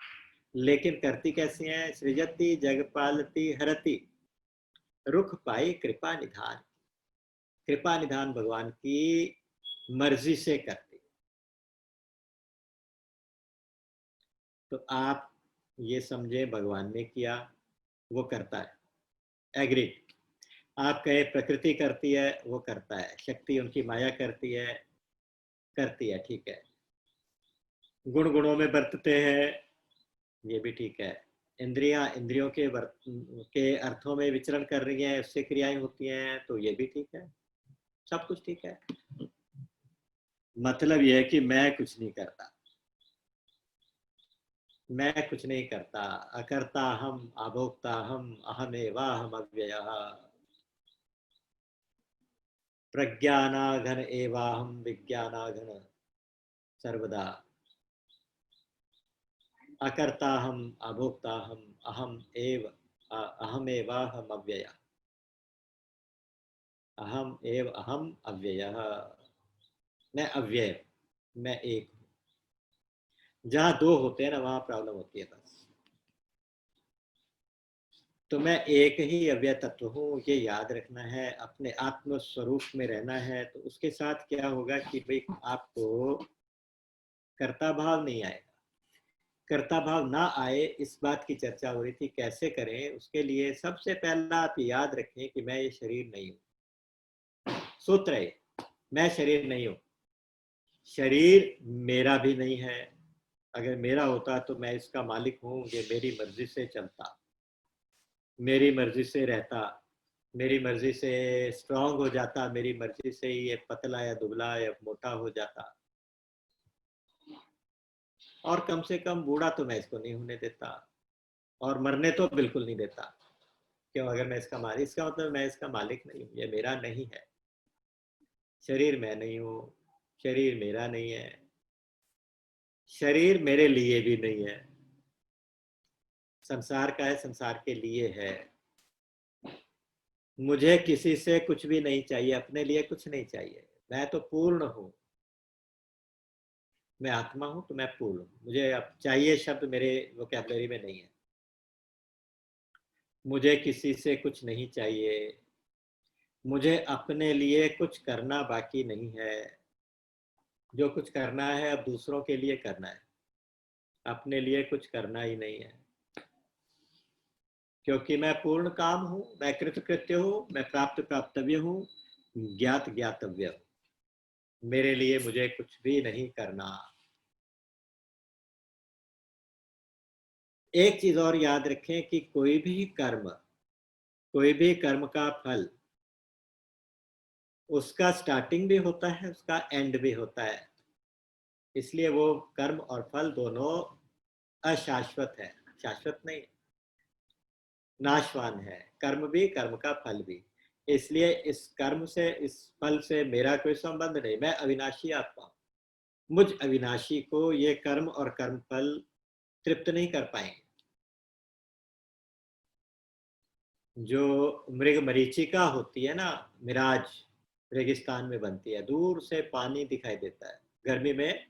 लेकिन करती कैसी है? सृजति जगपालती हरति, रुख पाई कृपा निधान। कृपा निधान भगवान की मर्जी से करती। तो आप ये समझे भगवान ने किया, वो करता है, एग्रीड। आप कहे प्रकृति करती है, वो करता है, शक्ति उनकी माया करती है, ठीक है। गुण गुणों में बरतते हैं, ये भी ठीक है। इंद्रियां इंद्रियों के अर्थों में विचरण कर रही हैं, उससे क्रियाएं होती हैं, तो ये भी ठीक है, सब कुछ ठीक है। मतलब यह है कि मैं कुछ नहीं करता, मैं कुछ नहीं करता। अकर्ता हम अभोक्ता हम अहमेवा हम अव्ययः, प्रज्ञानाघन एवाहम विज्ञानाघन सर्वदा। अकर्ता हम अभोक्ता हम अहमेवा हम अव्ययः, अहम एव अहम अव्ययः। मैं अव्यय, मैं एक हूं। जहां दो होते हैं ना वहां प्रॉब्लम होती है बस। तो मैं एक ही अव्यय तत्व हूँ, ये याद रखना है, अपने आत्म स्वरूप में रहना है। तो उसके साथ क्या होगा कि भाई आपको कर्ता भाव नहीं आएगा। कर्ता भाव ना आए, इस बात की चर्चा हो रही थी कैसे करें। उसके लिए सबसे पहला आप याद रखें कि मैं ये शरीर नहीं हूँ। सूत्र है, मैं शरीर नहीं हूँ, शरीर मेरा भी नहीं है। अगर मेरा होता तो मैं इसका मालिक हूँ, ये मेरी मर्जी से चलता, मेरी मर्जी से रहता, मेरी मर्जी से स्ट्रांग हो जाता, मेरी मर्जी से ये पतला या दुबला या मोटा हो जाता। और कम से कम बूढ़ा तो मैं इसको नहीं होने देता, और मरने तो बिल्कुल नहीं देता। क्यों? अगर मैं इसका मालिक, इसका मतलब मैं इसका मालिक नहीं हूँ, ये मेरा नहीं है। शरीर मैं नहीं हूँ, शरीर मेरा नहीं है। शरीर मेरे लिए भी नहीं है, संसार का है, संसार के लिए है। मुझे किसी से कुछ भी नहीं चाहिए, अपने लिए कुछ नहीं चाहिए, मैं तो पूर्ण हूं। मैं आत्मा हूं तो मैं पूर्ण हूं। मुझे अब चाहिए शब्द मेरे वोकैबुलरी में नहीं है। मुझे किसी से कुछ नहीं चाहिए, मुझे अपने लिए कुछ करना बाकी नहीं है। जो कुछ करना है अब दूसरों के लिए करना है, अपने लिए कुछ करना ही नहीं है। क्योंकि मैं पूर्ण काम हूं, मैं कृतकृत्य हूं, मैं प्राप्त प्राप्तव्य हूं, ज्ञात ज्ञातव्य हूं। मेरे लिए मुझे कुछ भी नहीं करना। एक चीज और याद रखें कि कोई भी कर्म का फल, उसका स्टार्टिंग भी होता है, उसका एंड भी होता है। इसलिए वो कर्म और फल दोनों अशाश्वत है, शाश्वत नहीं, नाशवान है। कर्म भी, कर्म का फल भी। इसलिए इस कर्म से, इस फल से मेरा कोई संबंध नहीं। मैं अविनाशी आत्मा हूं। मुझ अविनाशी को ये कर्म और कर्म फल तृप्त नहीं कर पाएंगे। जो मृग मरीचिका होती है ना, मिराज रेगिस्तान में बनती है, दूर से पानी दिखाई देता है। गर्मी में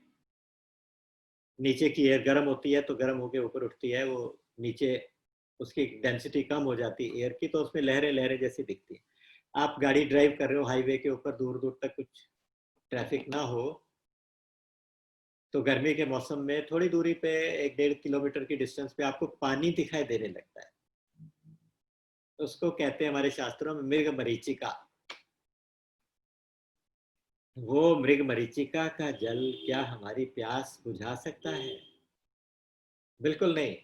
नीचे की एयर गर्म होती है तो गर्म होकर ऊपर उठती है, वो नीचे उसकी डेंसिटी कम हो जाती है एयर की, तो उसमें लहरें लहरें जैसी दिखती है। आप गाड़ी ड्राइव कर रहे हो हाईवे के ऊपर, दूर दूर तक कुछ ट्रैफिक ना हो, तो गर्मी के मौसम में थोड़ी दूरी पे 1-1.5 किलोमीटर की डिस्टेंस पे आपको पानी दिखाई देने लगता है। उसको कहते हैं हमारे शास्त्रों में मृग मरीचिका। वो मृग मरीचिका का जल क्या हमारी प्यास बुझा सकता है? बिल्कुल नहीं।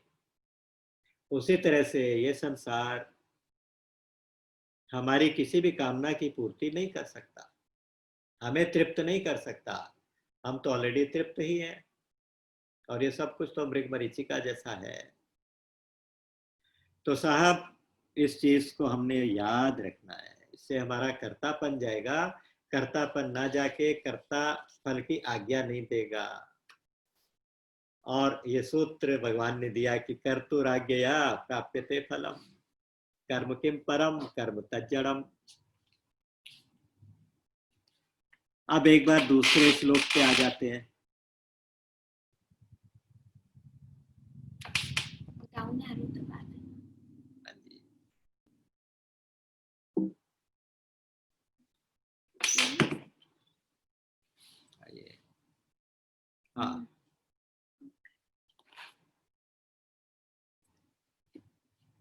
उसी तरह से ये संसार हमारी किसी भी कामना की पूर्ति नहीं कर सकता, हमें तृप्त नहीं कर सकता। हम तो ऑलरेडी तृप्त ही हैं, और ये सब कुछ तो मृग मरीचिका जैसा है। तो साहब, इस चीज को हमने याद रखना है, इससे हमारा कर्तापन जाएगा। कर्तापन ना जाके कर्ता फल की आज्ञा नहीं देगा। और ये सूत्र भगवान ने दिया कि कर्तुराज्ञया प्राप्यते फलम, कर्म किम परम कर्म तज्जड़म। अब एक बार दूसरे श्लोक पे आ जाते हैं। हाँ,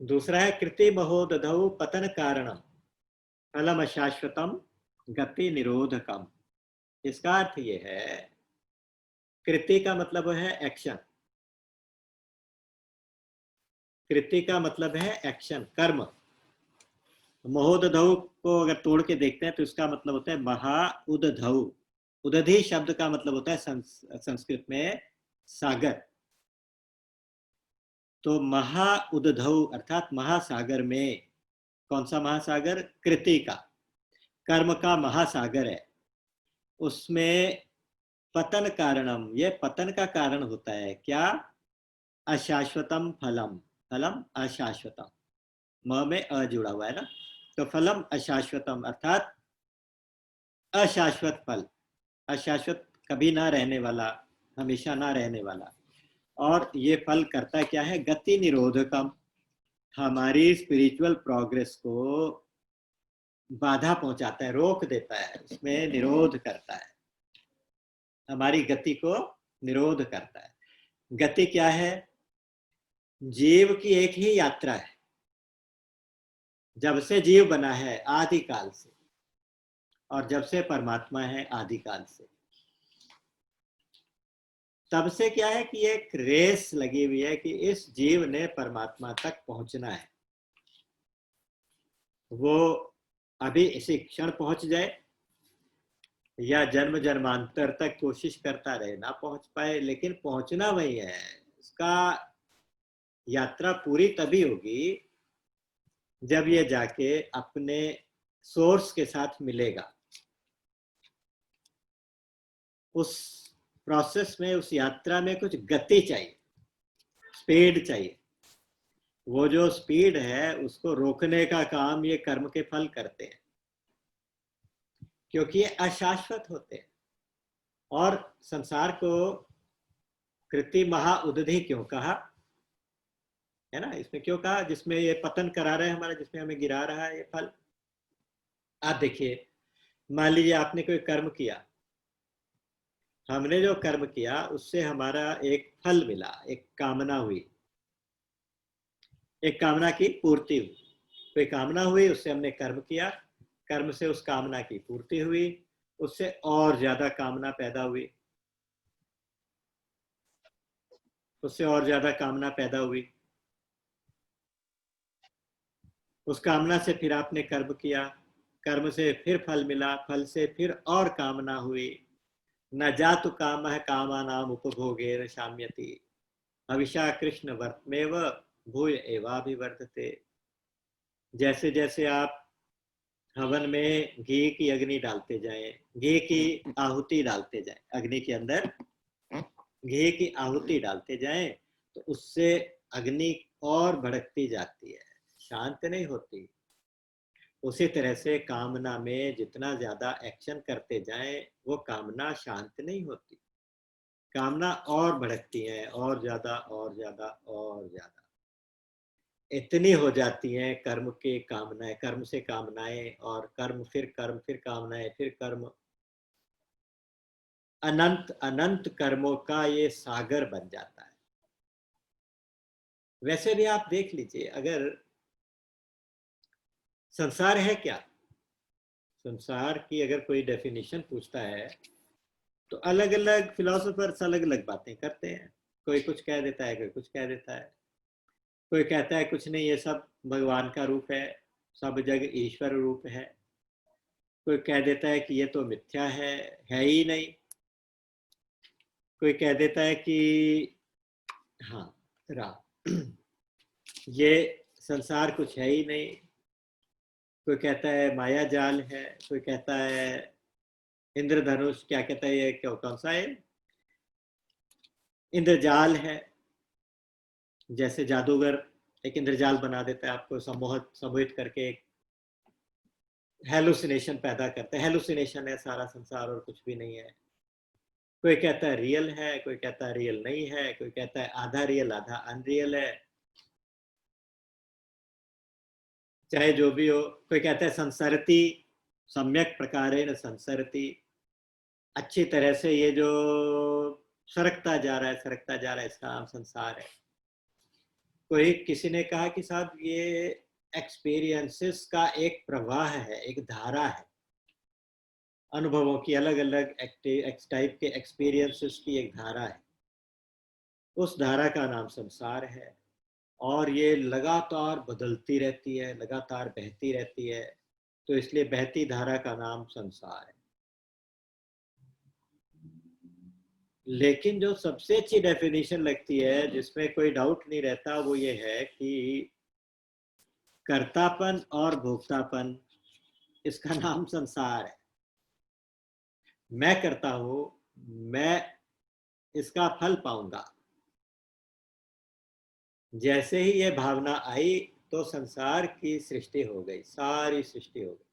दूसरा है कृति महोदधौ पतन कारणम फलम अशाश्वतम गति निरोधकम। इसका अर्थ ये है, कृति का मतलब है एक्शन, कृति का मतलब है एक्शन, कर्म। महोदधौ को अगर तोड़ के देखते हैं तो इसका मतलब होता है महा उदधौ। उदधि शब्द का मतलब होता है संस्कृत में सागर। तो महा उदधौ अर्थात महासागर में, कौन सा महासागर? कृति का, कर्म का महासागर है। उसमें पतन कारणम, ये पतन का कारण होता है क्या? अशाश्वतम फलम, फलम अशाश्वतम, म में अ जुड़ा हुआ है ना, तो फलम अशाश्वतम अर्थात अशाश्वत फल। अशाश्वत कभी ना रहने वाला, हमेशा ना रहने वाला। और ये फल करता क्या है? गति निरोधकम, हमारी स्पिरिचुअल प्रोग्रेस को बाधा पहुंचाता है, रोक देता है, उसमें निरोध करता है, हमारी गति को निरोध करता है। गति क्या है? जीव की एक ही यात्रा है, जब से जीव बना है आदि काल से, और जब से परमात्मा है आदि काल से, तब से क्या है कि एक रेस लगी हुई है कि इस जीव ने परमात्मा तक पहुंचना है। वो अभी इसी क्षण पहुंच जाए या जन्म जन्मांतर तक कोशिश करता रहे, ना पहुंच पाए, लेकिन पहुंचना वही है। उसका यात्रा पूरी तभी होगी जब ये जाके अपने सोर्स के साथ मिलेगा। उस प्रोसेस में, उस यात्रा में कुछ गति चाहिए, स्पीड चाहिए। वो जो स्पीड है उसको रोकने का काम ये कर्म के फल करते हैं, क्योंकि ये अशाश्वत होते हैं। और संसार को कृति महा उदधि क्यों कहा है ना, इसमें क्यों कहा, जिसमें ये पतन करा रहा है हमारा, जिसमें हमें गिरा रहा है ये फल। आप देखिए, मान लीजिए आपने कोई कर्म किया, हमने जो कर्म किया उससे हमारा एक फल मिला, एक कामना हुई, एक कामना की पूर्ति हुई। कोई कामना हुई, उससे हमने कर्म किया, कर्म से उस कामना की पूर्ति हुई, उससे और ज्यादा कामना पैदा हुई, उससे और ज्यादा कामना पैदा हुई, उस कामना से फिर आपने कर्म किया, कर्म से फिर फल मिला, फल से फिर और कामना हुई। न जातु कामः कामानाम उपभोगे न शाम्यति, हविषा कृष्ण वर्तमेव भूय एवाभिवर्धते। जैसे जैसे आप हवन में घी की अग्नि डालते जाएं, घी की आहुति डालते जाएं, अग्नि के अंदर घी की आहुति डालते जाएं, तो उससे अग्नि और भड़कती जाती है, शांत नहीं होती। उसी तरह से कामना में जितना ज्यादा एक्शन करते जाएं, वो कामना शांत नहीं होती, कामना और भड़कती है, और ज्यादा और ज्यादा और ज्यादा, इतनी हो जाती हैं कर्म के कामनाएं, कर्म से कामनाएं, और कर्म फिर कामनाएं, फिर कर्म, अनंत अनंत कर्मों का ये सागर बन जाता है। वैसे भी आप देख लीजिए, अगर संसार है क्या, संसार की अगर कोई डेफिनेशन पूछता है तो अलग अलग फिलोसोफर्स अलग अलग बातें करते हैं। कोई कुछ कह देता है, कोई कुछ कह देता है, कोई कहता है कुछ नहीं, ये सब भगवान का रूप है, सब जग ईश्वर रूप है। कोई कह देता है कि ये तो मिथ्या है ही नहीं। कोई कह देता है कि हाँ ये संसार कुछ है ही नहीं। कोई कहता है माया जाल है, कोई कहता है इंद्रधनुष, क्या कहता है ये, क्यों, कौन सा है, इंद्रजाल है। जैसे जादूगर एक इंद्रजाल बना देता है, आपको सम्मोहित करके एक हेलुसिनेशन पैदा करता है। हेलुसिनेशन है सारा संसार और कुछ भी नहीं है। कोई कहता है रियल है, कोई कहता है रियल नहीं है, कोई कहता है आधा रियल आधा अनरियल है। चाहे जो भी हो, कोई कहता है संसरती, सम्यक प्रकारेण संसरती, अच्छी तरह से ये जो सरकता जा रहा है, सरकता जा रहा है, इसका नाम संसार है। कोई किसी ने कहा कि साहब ये एक्सपीरियंसेस का एक प्रवाह है, एक धारा है, अनुभवों की, अलग अलग टाइप के एक्सपीरियंसेस की एक धारा है। उस धारा का नाम संसार है, और ये लगातार बदलती रहती है, लगातार बहती रहती है, तो इसलिए बहती धारा का नाम संसार है। लेकिन जो सबसे अच्छी डेफिनेशन लगती है, जिसमें कोई डाउट नहीं रहता, वो ये है कि कर्तापन और भोक्तापन, इसका नाम संसार है। मैं करता हूं, मैं इसका फल पाऊंगा। जैसे ही ये भावना आई तो संसार की सृष्टि हो गई, सारी सृष्टि हो गई।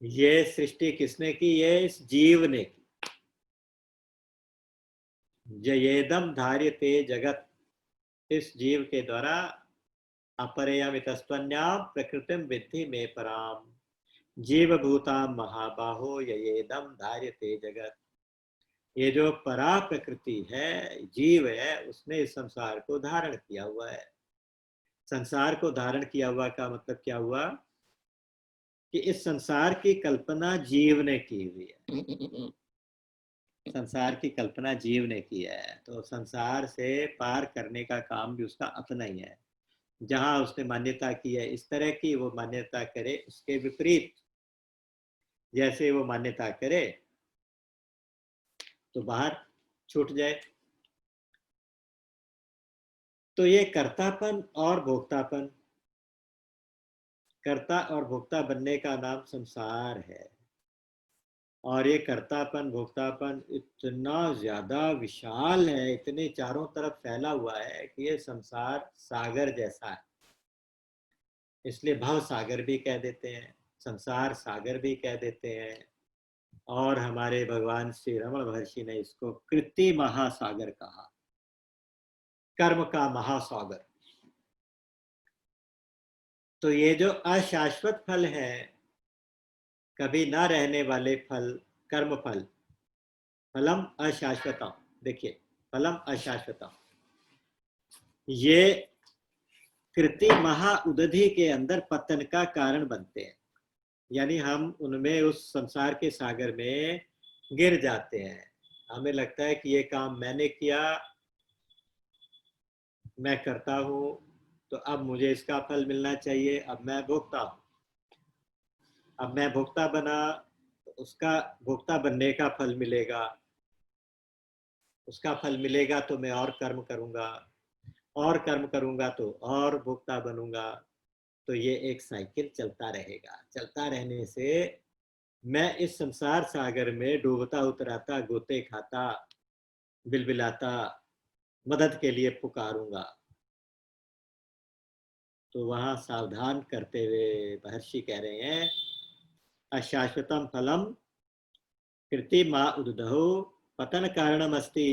ये सृष्टि किसने की, ये इस जीव ने की। जयेदम धार्यते जगत, इस जीव के द्वारा अपरयमितस्त्वन्याम प्रकृतिम विद्धि में पराम, जीव भूताम महाबाहो ययेदम धार्यते जगत। ये जो परा प्रकृति है, जीव है, उसने इस संसार को धारण किया हुआ है। संसार को धारण किया हुआ का मतलब क्या हुआ कि इस संसार की कल्पना जीव ने की हुई है। संसार की कल्पना जीव ने की है, तो संसार से पार करने का काम भी उसका अपना ही है। जहां उसने मान्यता की है इस तरह की, वो मान्यता करे उसके विपरीत। जैसे वो मान्यता करे तो बाहर छूट जाए। तो ये कर्तापन और भोक्तापन, कर्ता और भोक्ता बनने का नाम संसार है। और ये कर्तापन भोक्तापन इतना ज्यादा विशाल है, इतने चारों तरफ फैला हुआ है कि ये संसार सागर जैसा है। इसलिए भव सागर भी कह देते हैं, संसार सागर भी कह देते हैं, और हमारे भगवान श्री रमण महर्षि ने इसको कृति महासागर कहा, कर्म का महासागर। तो ये जो अशाश्वत फल है, कभी ना रहने वाले फल, कर्म फल, फलम अशाश्वतम, देखिए फलम अशाश्वतम, ये कृति महा उदधि के अंदर पतन का कारण बनते हैं। यानी हम उनमें उस संसार के सागर में गिर जाते हैं। हमें लगता है कि ये काम मैंने किया, मैं करता हूं, तो अब मुझे इसका फल मिलना चाहिए, अब मैं भोगता हूं। अब मैं भोक्ता बना तो उसका भोक्ता बनने का फल मिलेगा, उसका फल मिलेगा तो मैं और कर्म करूंगा, और कर्म करूंगा तो और भोक्ता बनूंगा। तो ये एक साइकिल चलता रहेगा। चलता रहने से मैं इस संसार सागर में डूबता उतराता, गोते खाता, बिलबिलाता, मदद के लिए पुकारूंगा। तो वहां सावधान करते हुए महर्षि कह रहे हैं, अशाश्वतम फलम कृति मा उदधो पतन कारणम अस्ति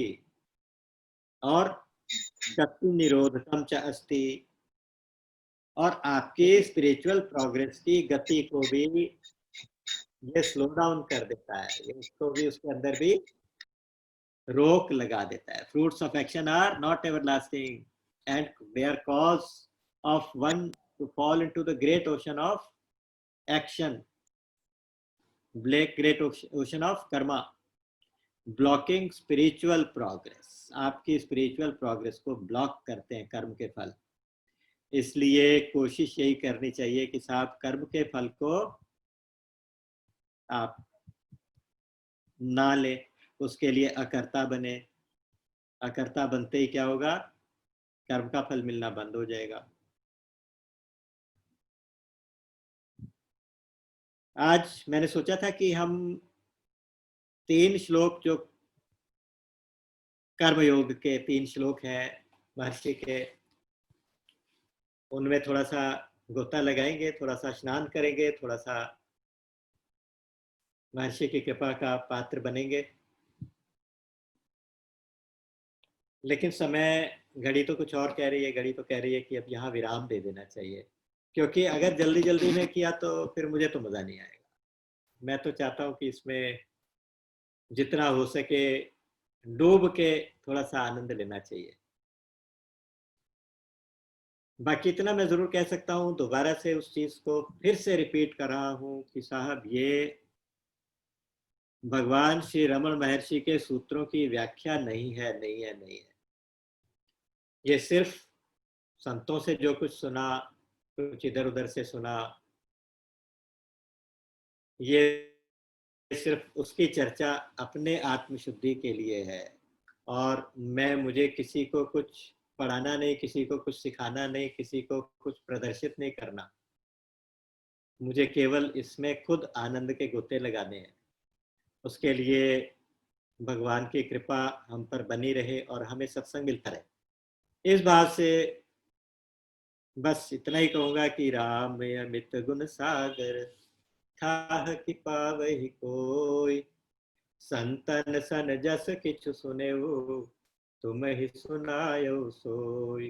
और गति निरोधकम च अस्ति। और आपके स्पिरिचुअल प्रोग्रेस की गति को भी ये स्लो डाउन कर देता है, ये उसको भी, उसके अंदर भी रोक लगा देता है। Fruits of action are not everlasting and they are cause of one to fall into the great ocean of action, black great ocean of karma, blocking spiritual progress. आपकी स्पिरिचुअल प्रोग्रेस को ब्लॉक करते हैं कर्म के फल। इसलिए कोशिश यही करनी चाहिए कि साहब कर्म के फल को आप ना ले, उसके लिए अकर्ता बने। अकर्ता बनते ही क्या होगा, कर्म का फल मिलना बंद हो जाएगा। आज मैंने सोचा था कि हम 3 श्लोक, जो कर्मयोग के 3 श्लोक हैं महर्षि के, उनमें थोड़ा सा गोता लगाएंगे, थोड़ा सा स्नान करेंगे, थोड़ा सा महर्षि की कृपा का पात्र बनेंगे। लेकिन समय, घड़ी तो कुछ और कह रही है। घड़ी तो कह रही है कि अब यहाँ विराम दे देना चाहिए, क्योंकि अगर जल्दी जल्दी में किया तो फिर मुझे तो मज़ा नहीं आएगा। मैं तो चाहता हूँ कि इसमें जितना हो सके डूब के थोड़ा सा आनंद लेना चाहिए। बाकी इतना मैं ज़रूर कह सकता हूँ, दोबारा से उस चीज़ को फिर से रिपीट कर रहा हूँ कि साहब ये भगवान श्री रमण महर्षि के सूत्रों की व्याख्या नहीं है, नहीं है, नहीं है। ये सिर्फ संतों से जो कुछ सुना, कुछ इधर उधर से सुना, ये सिर्फ उसकी चर्चा अपने आत्मशुद्धि के लिए है। और मुझे किसी को कुछ पढ़ाना नहीं, किसी को कुछ सिखाना नहीं, किसी को कुछ प्रदर्शित नहीं करना। मुझे केवल इसमें खुद आनंद के गोते लगाने हैं। उसके लिए भगवान की कृपा हम पर बनी रहे और हमें सत्संग मिलता रहे। इस बात से बस इतना ही कहूँगा कि राम अमित गुण सागर, थाह कि पावहि कोई, संतन सन जस किछु सुनेऊ, तुम ही सुनायो सोई।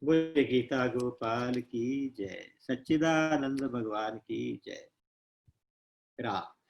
बोले गीता गोपाल की जय, सच्चिदानंद भगवान की जय। राम।